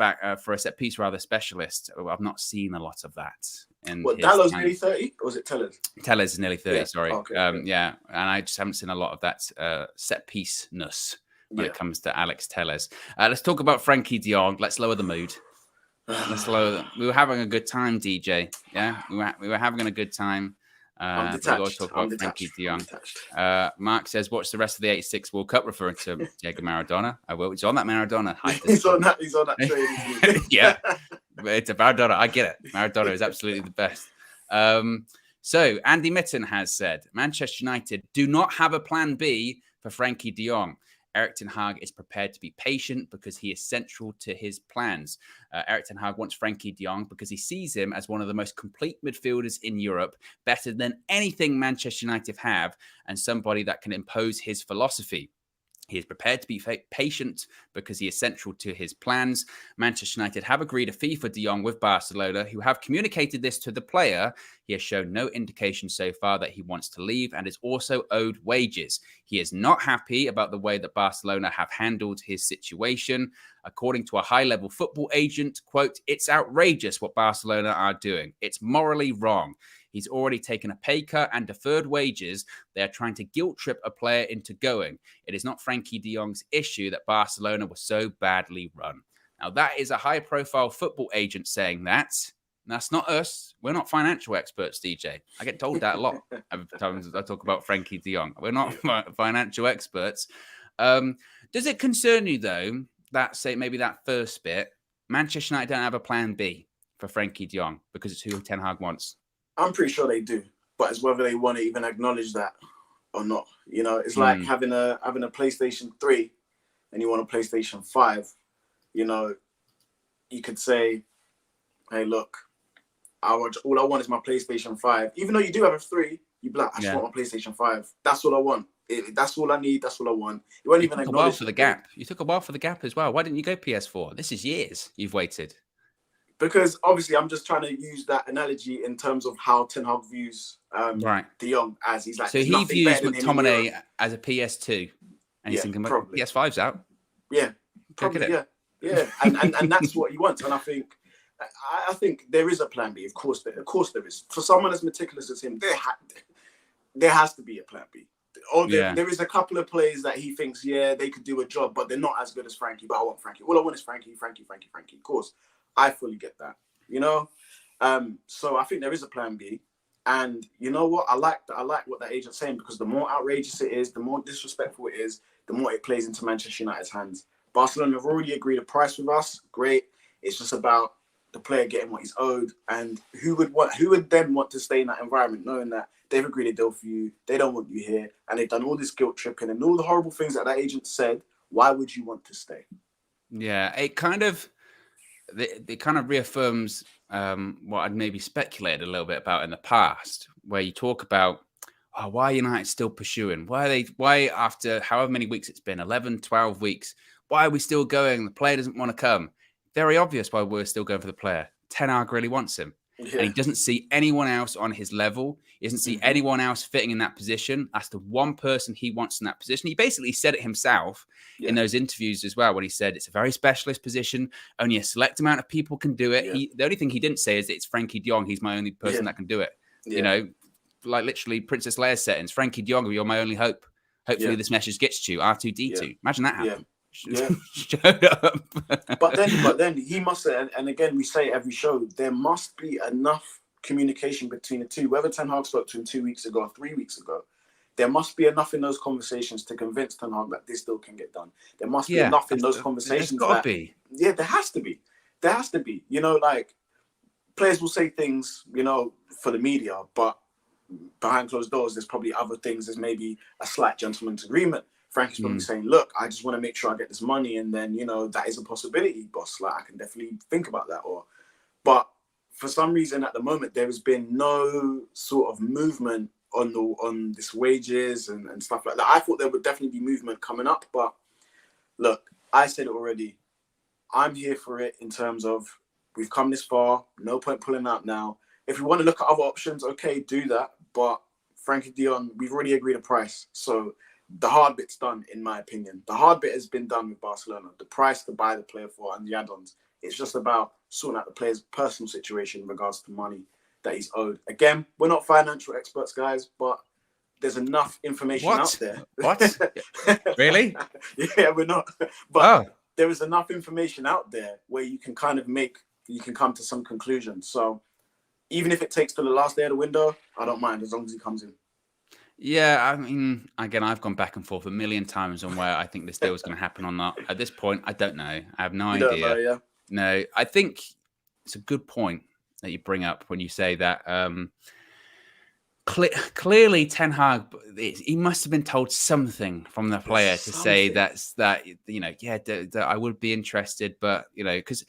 piece rather specialist, I've not seen a lot of that. And Dallow's nearly 30, or was it Tellers? Tellers is nearly 30, sorry. Okay, and I just haven't seen a lot of that set piece-ness when it comes to Alex Tellers. Let's talk about Frenkie de Jong. Let's lower the mood. We were having a good time, DJ. Yeah, we were having a good time. I'm detached. We'll talk about Frenkie de Jong. Mark says, watch the rest of the 86 World Cup, referring to Diego Maradona. I will. He's on that Maradona hype. He's on that train. Yeah. It's a Maradona. I get it. Maradona is absolutely the best. So Andy Mitten has said, Manchester United do not have a plan B for Frenkie de Jong. Erik ten Hag is prepared to be patient because he is central to his plans. Erik ten Hag wants Frenkie de Jong because he sees him as one of the most complete midfielders in Europe, better than anything Manchester United have, and somebody that can impose his philosophy. He is prepared to be patient because he is central to his plans. Manchester United have agreed a fee for de Jong with Barcelona, who have communicated this to the player. He has shown no indication so far that he wants to leave and is also owed wages. He is not happy about the way that Barcelona have handled his situation. According to a high-level football agent, quote, it's outrageous what Barcelona are doing. It's morally wrong. He's already taken a pay cut and deferred wages. They are trying to guilt trip a player into going. It is not Frenkie de Jong's issue that Barcelona was so badly run. Now, that is a high-profile football agent saying that. That's not us. We're not financial experts, DJ. I get told that a lot every time I talk about Frenkie de Jong. We're not financial experts. Does it concern you, though, that, say, maybe that first bit, Manchester United don't have a plan B for Frenkie de Jong because it's who Ten Hag wants? I'm pretty sure they do, but it's whether they want to even acknowledge that. or not. You know, it's like having a PlayStation 3 and you want a PlayStation 5. You know, you could say, hey, look, all I want is my PlayStation 5. Even though you do have a 3, you'd be like, I just want my PlayStation 5. That's all I want. That's all I need. That's all I want. You won't even acknowledge. A while for the gap. You took a while for the gap as well. Why didn't you go PS4? This is years you've waited. Because obviously, I'm just trying to use that analogy in terms of how Ten Hag views De Jong, as he's like. So he views McTominay as a PS2, and he's thinking, probably. PS5's out. Yeah, probably. Yeah, and that's what he wants. And I think there is a plan B. Of course there is. For someone as meticulous as him, there has to be a plan B. There is a couple of players that he thinks, they could do a job, but they're not as good as Frenkie. But I want Frenkie. All I want is Frenkie. Of course, I fully get that. You know, so I think there is a plan B. And you know what? I like what that agent's saying, because the more outrageous it is, the more disrespectful it is, the more it plays into Manchester United's hands. Barcelona have already agreed a price with us. Great. It's just about the player getting what he's owed. And who would then want to stay in that environment, knowing that they've agreed a deal for you, they don't want you here, and they've done all this guilt tripping and all the horrible things that agent said. Why would you want to stay? Yeah, it kind of reaffirms what I'd maybe speculated a little bit about in the past, where you talk about, why are United still pursuing? Why after however many weeks it's been, 11, 12 weeks, why are we still going? The player doesn't want to come. Very obvious why we're still going for the player. Ten Hag really wants him. Yeah. And he doesn't see anyone else on his level. He doesn't see anyone else fitting in that position. That's the one person he wants in that position. He basically said it himself in those interviews as well, when he said it's a very specialist position. Only a select amount of people can do it. Yeah. The only thing he didn't say is it's Frenkie de Jong. He's my only person that can do it. Yeah. You know, like literally Princess Leia settings. Frenkie de Jong, you're my only hope. Hopefully this message gets to you. R2-D2. Yeah. Imagine that happen. Yeah. Shut up. but then he must, and again we say every show, there must be enough communication between the two. Whether Ten Hag spoke to him 2 weeks ago or 3 weeks ago, there must be enough in those conversations to convince Ten Hag that this still can get done. There must be enough in those conversations. There's got to be. Yeah, there has to be. There has to be. You know, like players will say things, you know, for the media, but behind closed doors, there's probably other things. There's maybe a slight gentleman's agreement. Frankie's probably saying, look, I just want to make sure I get this money. And then, you know, that is a possibility, boss. Like, I can definitely think about that. But for some reason at the moment, there has been no sort of movement on this wages and stuff like that. I thought there would definitely be movement coming up. But look, I said it already. I'm here for it in terms of we've come this far. No point pulling out now. If we want to look at other options, okay, do that. But Frenkie de Jong, we've already agreed a price. So the hard bit's done, in my opinion. The hard bit has been done with Barcelona. The price to buy the player for and the add-ons. It's just about sorting out the player's personal situation in regards to money that he's owed. Again, we're not financial experts, guys, but there's enough information out there. What? Really? Yeah, we're not. But there is enough information out there where you can kind of come to some conclusions. So even if it takes to the last day of the window, I don't mind, as long as he comes in. Yeah, I mean, again, I've gone back and forth a million times on where I think this deal is going to happen or not. At this point, I don't know. I have no idea. Don't know, No, I think it's a good point that you bring up when you say that. Clearly, Ten Hag, he must have been told something from the player to say that you know, that I would be interested, but you know, because.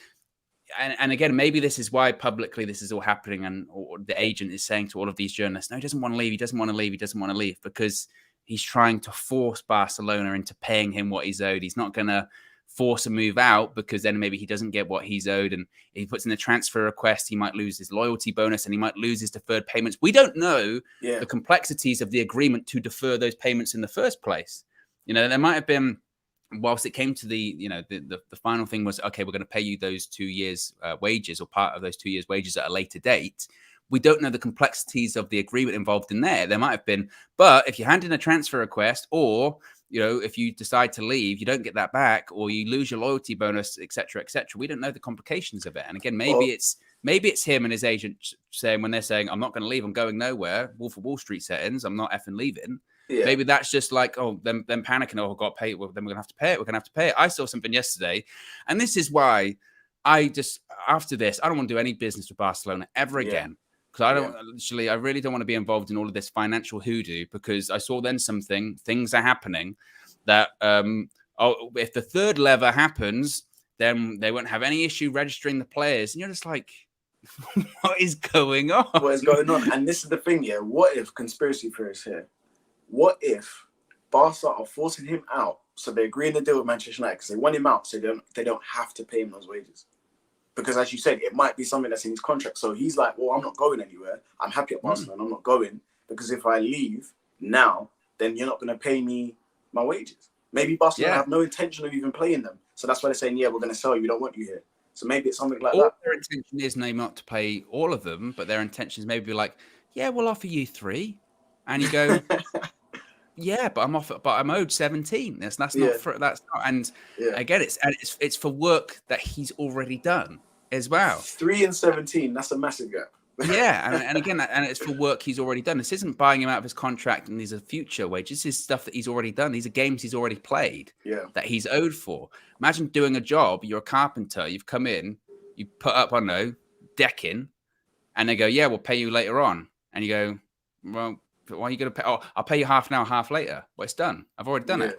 And again, maybe this is why publicly this is all happening, and or the agent is saying to all of these journalists, no, he doesn't want to leave, he doesn't want to leave, he doesn't want to leave, because he's trying to force Barcelona into paying him what he's owed. He's not going to force a move out, because then maybe he doesn't get what he's owed, and if he puts in a transfer request, he might lose his loyalty bonus and he might lose his deferred payments. We don't know the complexities of the agreement to defer those payments in the first place. You know, there might have been, whilst it came to the final thing was, okay, we're going to pay you those 2 years wages, or part of those 2 years wages at a later date. We don't know the complexities of the agreement involved in there. There might have been, but if you hand in a transfer request, or, you know, if you decide to leave, you don't get that back, or you lose your loyalty bonus, etc., etc. We don't know the complications of it. And again, maybe it's him and his agent saying, when they're saying, I'm not going to leave, I'm going nowhere, Wolf of Wall Street settings, I'm not effing leaving. Yeah. Maybe that's just like, them panicking, I've got to pay it. Well, then we're going to have to pay it. We're going to have to pay it. I saw something yesterday, and this is why I just, after this, I don't want to do any business with Barcelona ever again, because I really don't want to be involved in all of this financial hoodoo, because I saw then things are happening that if the third lever happens, then they won't have any issue registering the players. And you're just like, what is going on? What is going on? And this is the thing, yeah. What if, conspiracy theories here, what if Barca are forcing him out, so they agree in the deal with Manchester United because they want him out, so they don't have to pay him those wages? Because as you said, it might be something that's in his contract. So he's like, well, I'm not going anywhere. I'm happy at Barcelona. I'm not going, because if I leave now, then you're not going to pay me my wages. Maybe Barcelona have no intention of even playing them. So that's why they're saying, yeah, we're going to sell you. We don't want you here. So maybe it's something like that. Their intention is maybe not to pay all of them, but their intention is maybe like, yeah, we'll offer you 3. And you go, yeah, but I'm owed 17. That's not for that's not. And again, it's for work that he's already done as well. 3 and 17. That's a massive gap. And again, and it's for work he's already done. This isn't buying him out of his contract and these are future wages. This is stuff that he's already done. These are games he's already played that he's owed for. Imagine doing a job. You're a carpenter. You've come in. You put up, I don't know, decking, and they go, yeah, we'll pay you later on. And you go, well, why are you going to pay? Oh, I'll pay you half an hour, half later. Well, it's done. I've already done it.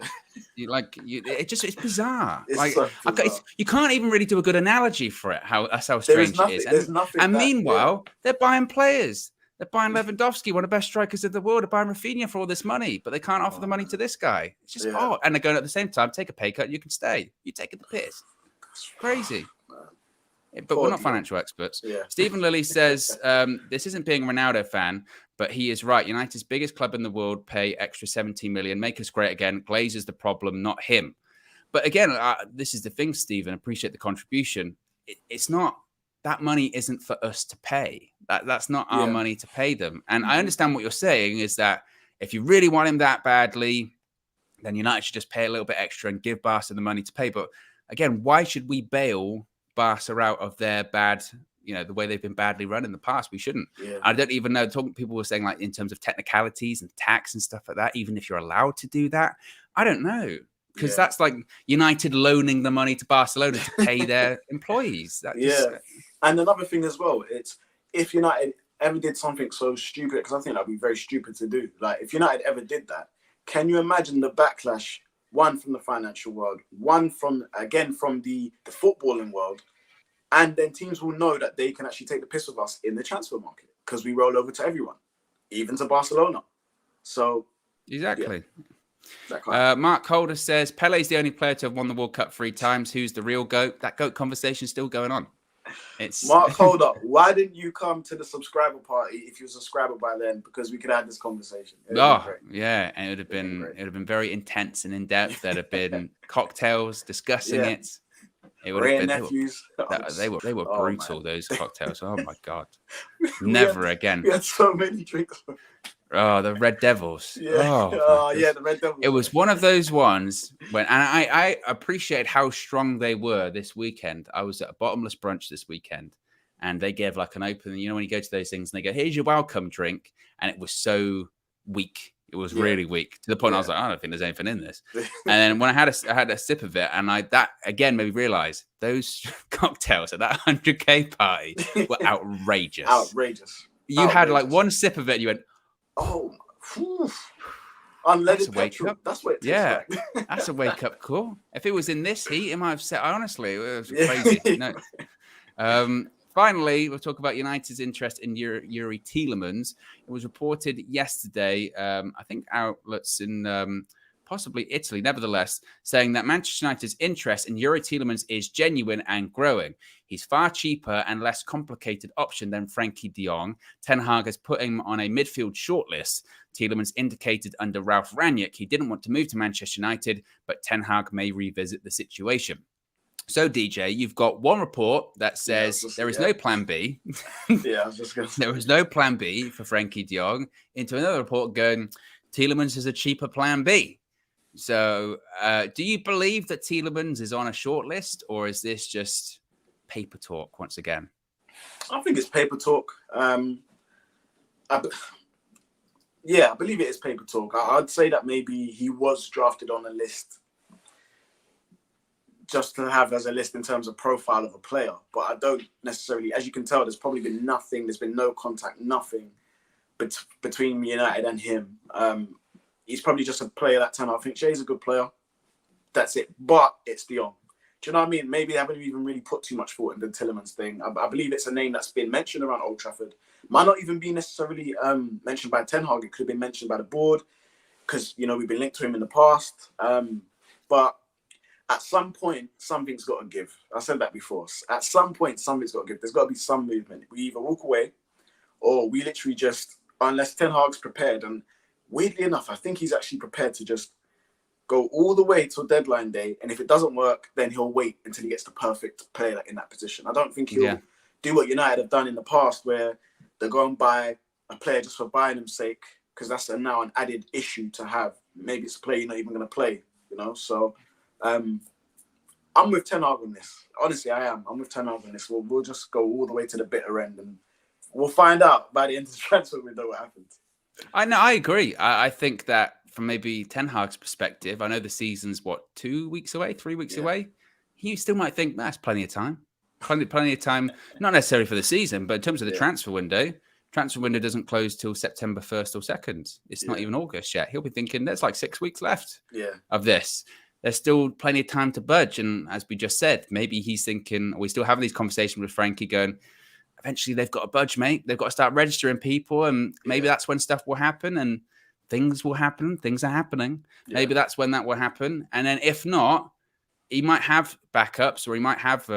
It's bizarre. You can't even really do a good analogy for it. That's how strange it is. And meanwhile, they're buying players. They're buying Lewandowski, one of the best strikers in the world. They're buying Rafinha for all this money, but they can't offer the money to this guy. It's just and they're going at the same time, take a pay cut, and you can stay. You're taking the piss. Crazy. But we're not financial experts. Stephen Lilly says, this isn't being a Ronaldo fan, but he is right. United's biggest club in the world pay extra 17 million. Make us great again. Glazer's the problem, not him. But again, this is the thing, Stephen. Appreciate the contribution. It's not, that money isn't for us to pay. That's not our money to pay them. And I understand what you're saying is that if you really want him that badly, then United should just pay a little bit extra and give Barca the money to pay. But again, why should we bail Barca out of their bad, the way they've been badly run in the past? We shouldn't. I don't even know. People were saying, like, in terms of technicalities and tax and stuff like that, even if you're allowed to do that, I don't know. Because that's like United loaning the money to Barcelona to pay their employees. And another thing as well, it's if United ever did something so stupid, because I think that'd be very stupid to do. Like, if United ever did that, can you imagine the backlash? One from the financial world, one from the footballing world, and then teams will know that they can actually take the piss with us in the transfer market because we roll over to everyone, even to Barcelona. So exactly. Mark Holder says Pele's the only player to have won the World Cup 3 times. Who's the real GOAT? That GOAT conversation is still going on. It's Mark Holder. Why didn't you come to the subscriber party if you were a subscriber by then? Because we could have this conversation. And it would have been very intense and in depth. There'd have been cocktails discussing it. It would have been nephews. They were brutal. Those cocktails. Oh my god! Never again. We had so many drinks. Oh, the Red Devils. The Red Devils. It was one of those ones when, and I appreciate how strong they were this weekend. I was at a bottomless brunch this weekend, and they gave like an open, when you go to those things and they go, here's your welcome drink. And it was so weak. It was really weak to the point I was like, I don't think there's anything in this. And then when I had a sip of it, and that again made me realize those cocktails at that 100K party were outrageous. You had like one sip of it, and you went, oh, unleaded petrol. That's what it tastes like. That's a wake up call. If it was in this heat, it might have set. Honestly, it was crazy. No. Finally, we'll talk about United's interest in Yuri Tielemans. It was reported yesterday, I think outlets in possibly Italy, nevertheless, saying that Manchester United's interest in Yuri Tielemans is genuine and growing. He's far cheaper and less complicated option than Frenkie de Jong. Ten Hag has put him on a midfield shortlist. Tielemans indicated under Ralph Rangnick he didn't want to move to Manchester United, but Ten Hag may revisit the situation. So, DJ, you've got one report that says there is no plan B. I was just going to say. There was no plan B for Frenkie de Jong, into another report going, Tielemans is a cheaper plan B. So, do you believe that Tielemans is on a shortlist, or is this just paper talk once again? I think it's paper talk. I believe it is paper talk. I'd say that maybe he was drafted on a list just to have as a list in terms of profile of a player. But I don't necessarily, as you can tell, there's probably been nothing. There's been no contact, nothing between United and him. He's probably just a player that time. I think he's a good player. That's it. But it's De Jong. Do you know what I mean? Maybe they haven't even really put too much thought into the Tielemans thing. I believe it's a name that's been mentioned around Old Trafford. Might not even be necessarily mentioned by Ten Hag. It could have been mentioned by the board because, you know, we've been linked to him in the past. But at some point, something's got to give. I said that before. At some point, something's got to give. There's got to be some movement. We either walk away or we literally just, unless Ten Hag's prepared, and weirdly enough, I think he's actually prepared to just go all the way till deadline day. And if it doesn't work, then he'll wait until he gets the perfect player in that position. I don't think he'll do what United have done in the past where they're going buy a player just for buying him's sake, because that's now an added issue to have. Maybe it's a player you're not even going to play, you know? So I'm with Ten Hag on this. Honestly, I am. I'm with Ten Hag on this. We'll just go all the way to the bitter end and we'll find out by the end of the transfer window what happens. I know, I agree. I think that from maybe Ten Hag's perspective, I know the season's 2 weeks away, 3 weeks away. He still might think that's plenty of time. Plenty of time, not necessarily for the season, but in terms of the transfer window doesn't close till September 1st or 2nd. It's not even August yet. He'll be thinking there's like 6 weeks left of this. There's still plenty of time to budge. And as we just said, maybe he's thinking, or we're still having these conversations with Frankie going, eventually they've got to budge, mate. They've got to start registering people. And maybe that's when stuff will happen and things will happen. Things are happening. Maybe that's when that will happen. And then if not, he might have backups or he might have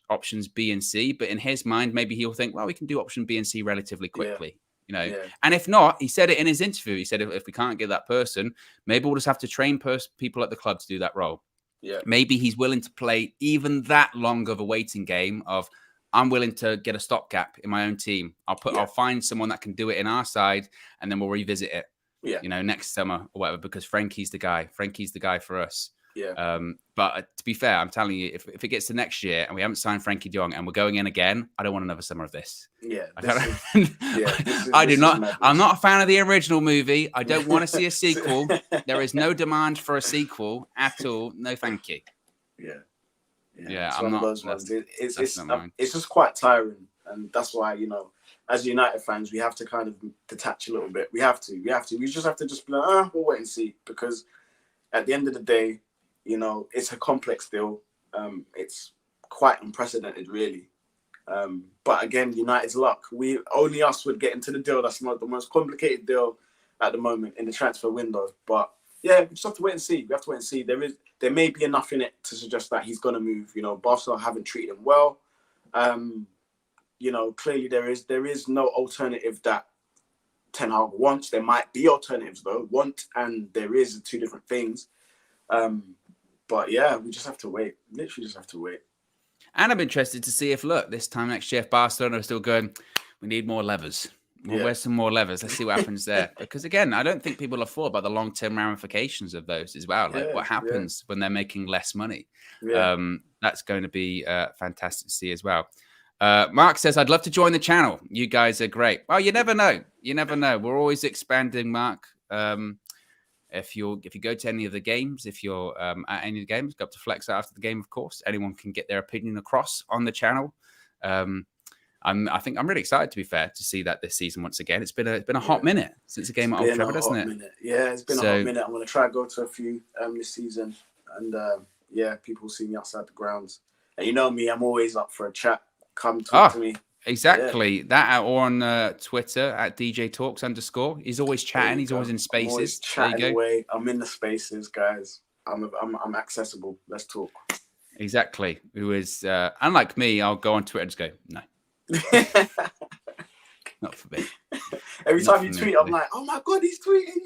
options B and C. But in his mind, maybe he'll think, well, we can do option B and C relatively quickly. You know, and if not, he said it in his interview. He said, if we can't get that person, maybe we'll just have to train people at the club to do that role. Maybe he's willing to play even that long of a waiting game of, I'm willing to get a stopgap in my own team. I'll find someone that can do it in our side, and then we'll revisit it. You know, next summer or whatever, because Frankie's the guy. Frankie's the guy for us. But to be fair, I'm telling you, if it gets to next year and we haven't signed Frenkie de Jong and we're going in again, I don't want another summer of this. I do not. I'm not a fan of the original movie. I don't want to see a sequel. There is no demand for a sequel at all. No, thank you. It's one of those ones. It's just quite tiring, and that's why, you know, as United fans, we have to kind of detach a little bit. We have to. We just have to just be like, we'll wait and see, because at the end of the day, you know, it's a complex deal. It's quite unprecedented, really. But again, United's luck. Only us would get into the deal. That's not the most complicated deal at the moment in the transfer window. But yeah, we just have to wait and see. We have to wait and see. There may be enough in it to suggest that he's going to move. You know, Barcelona haven't treated him well. You know, clearly there is no alternative that Ten Hag wants. There might be alternatives though. Want and there is two different things. But yeah, we just have to wait. Literally just have to wait. And I'm interested to see if, look, this time next year, if Barcelona are still going, we need more levers. Where's some more levers? Let's see what happens there. Because again, I don't think people have thought about the long-term ramifications of those as well. Like what happens when they're making less money. That's going to be fantastic to see as well. Mark says, I'd love to join the channel. You guys are great. Well, you never know. You never know. We're always expanding, Mark. If you go to any of the games, if you're at any of the games, go up to Flex after the game, of course. Anyone can get their opinion across on the channel. I think I'm really excited, to be fair, to see that this season once again. It's been a hot minute since the game at Old Trafford, hasn't it? Yeah, it's been a hot minute. I'm going to try to go to a few this season. And people see me outside the grounds. And you know me, I'm always up for a chat. Come talk to me. Exactly. That or on Twitter at DJ Talks _. He's always chatting. He's always in spaces. I'm always chatting away. I'm in the spaces, guys. I'm accessible. Let's talk. Exactly. Who is unlike me? I'll go on Twitter and just go, no. Not for me. Every time you tweet, I'm like, oh my god, he's tweeting.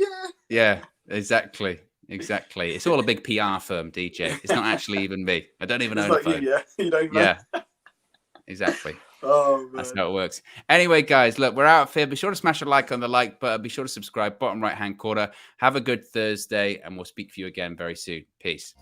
Yeah. Exactly. It's all a big PR firm, DJ. It's not actually even me. I don't even own a phone. You don't even know. Exactly. Oh, man. That's how it works. Anyway, guys, look, we're out of here. Be sure to smash a like on the like button. Be sure to subscribe, bottom right-hand corner. Have a good Thursday, and we'll speak to you again very soon. Peace.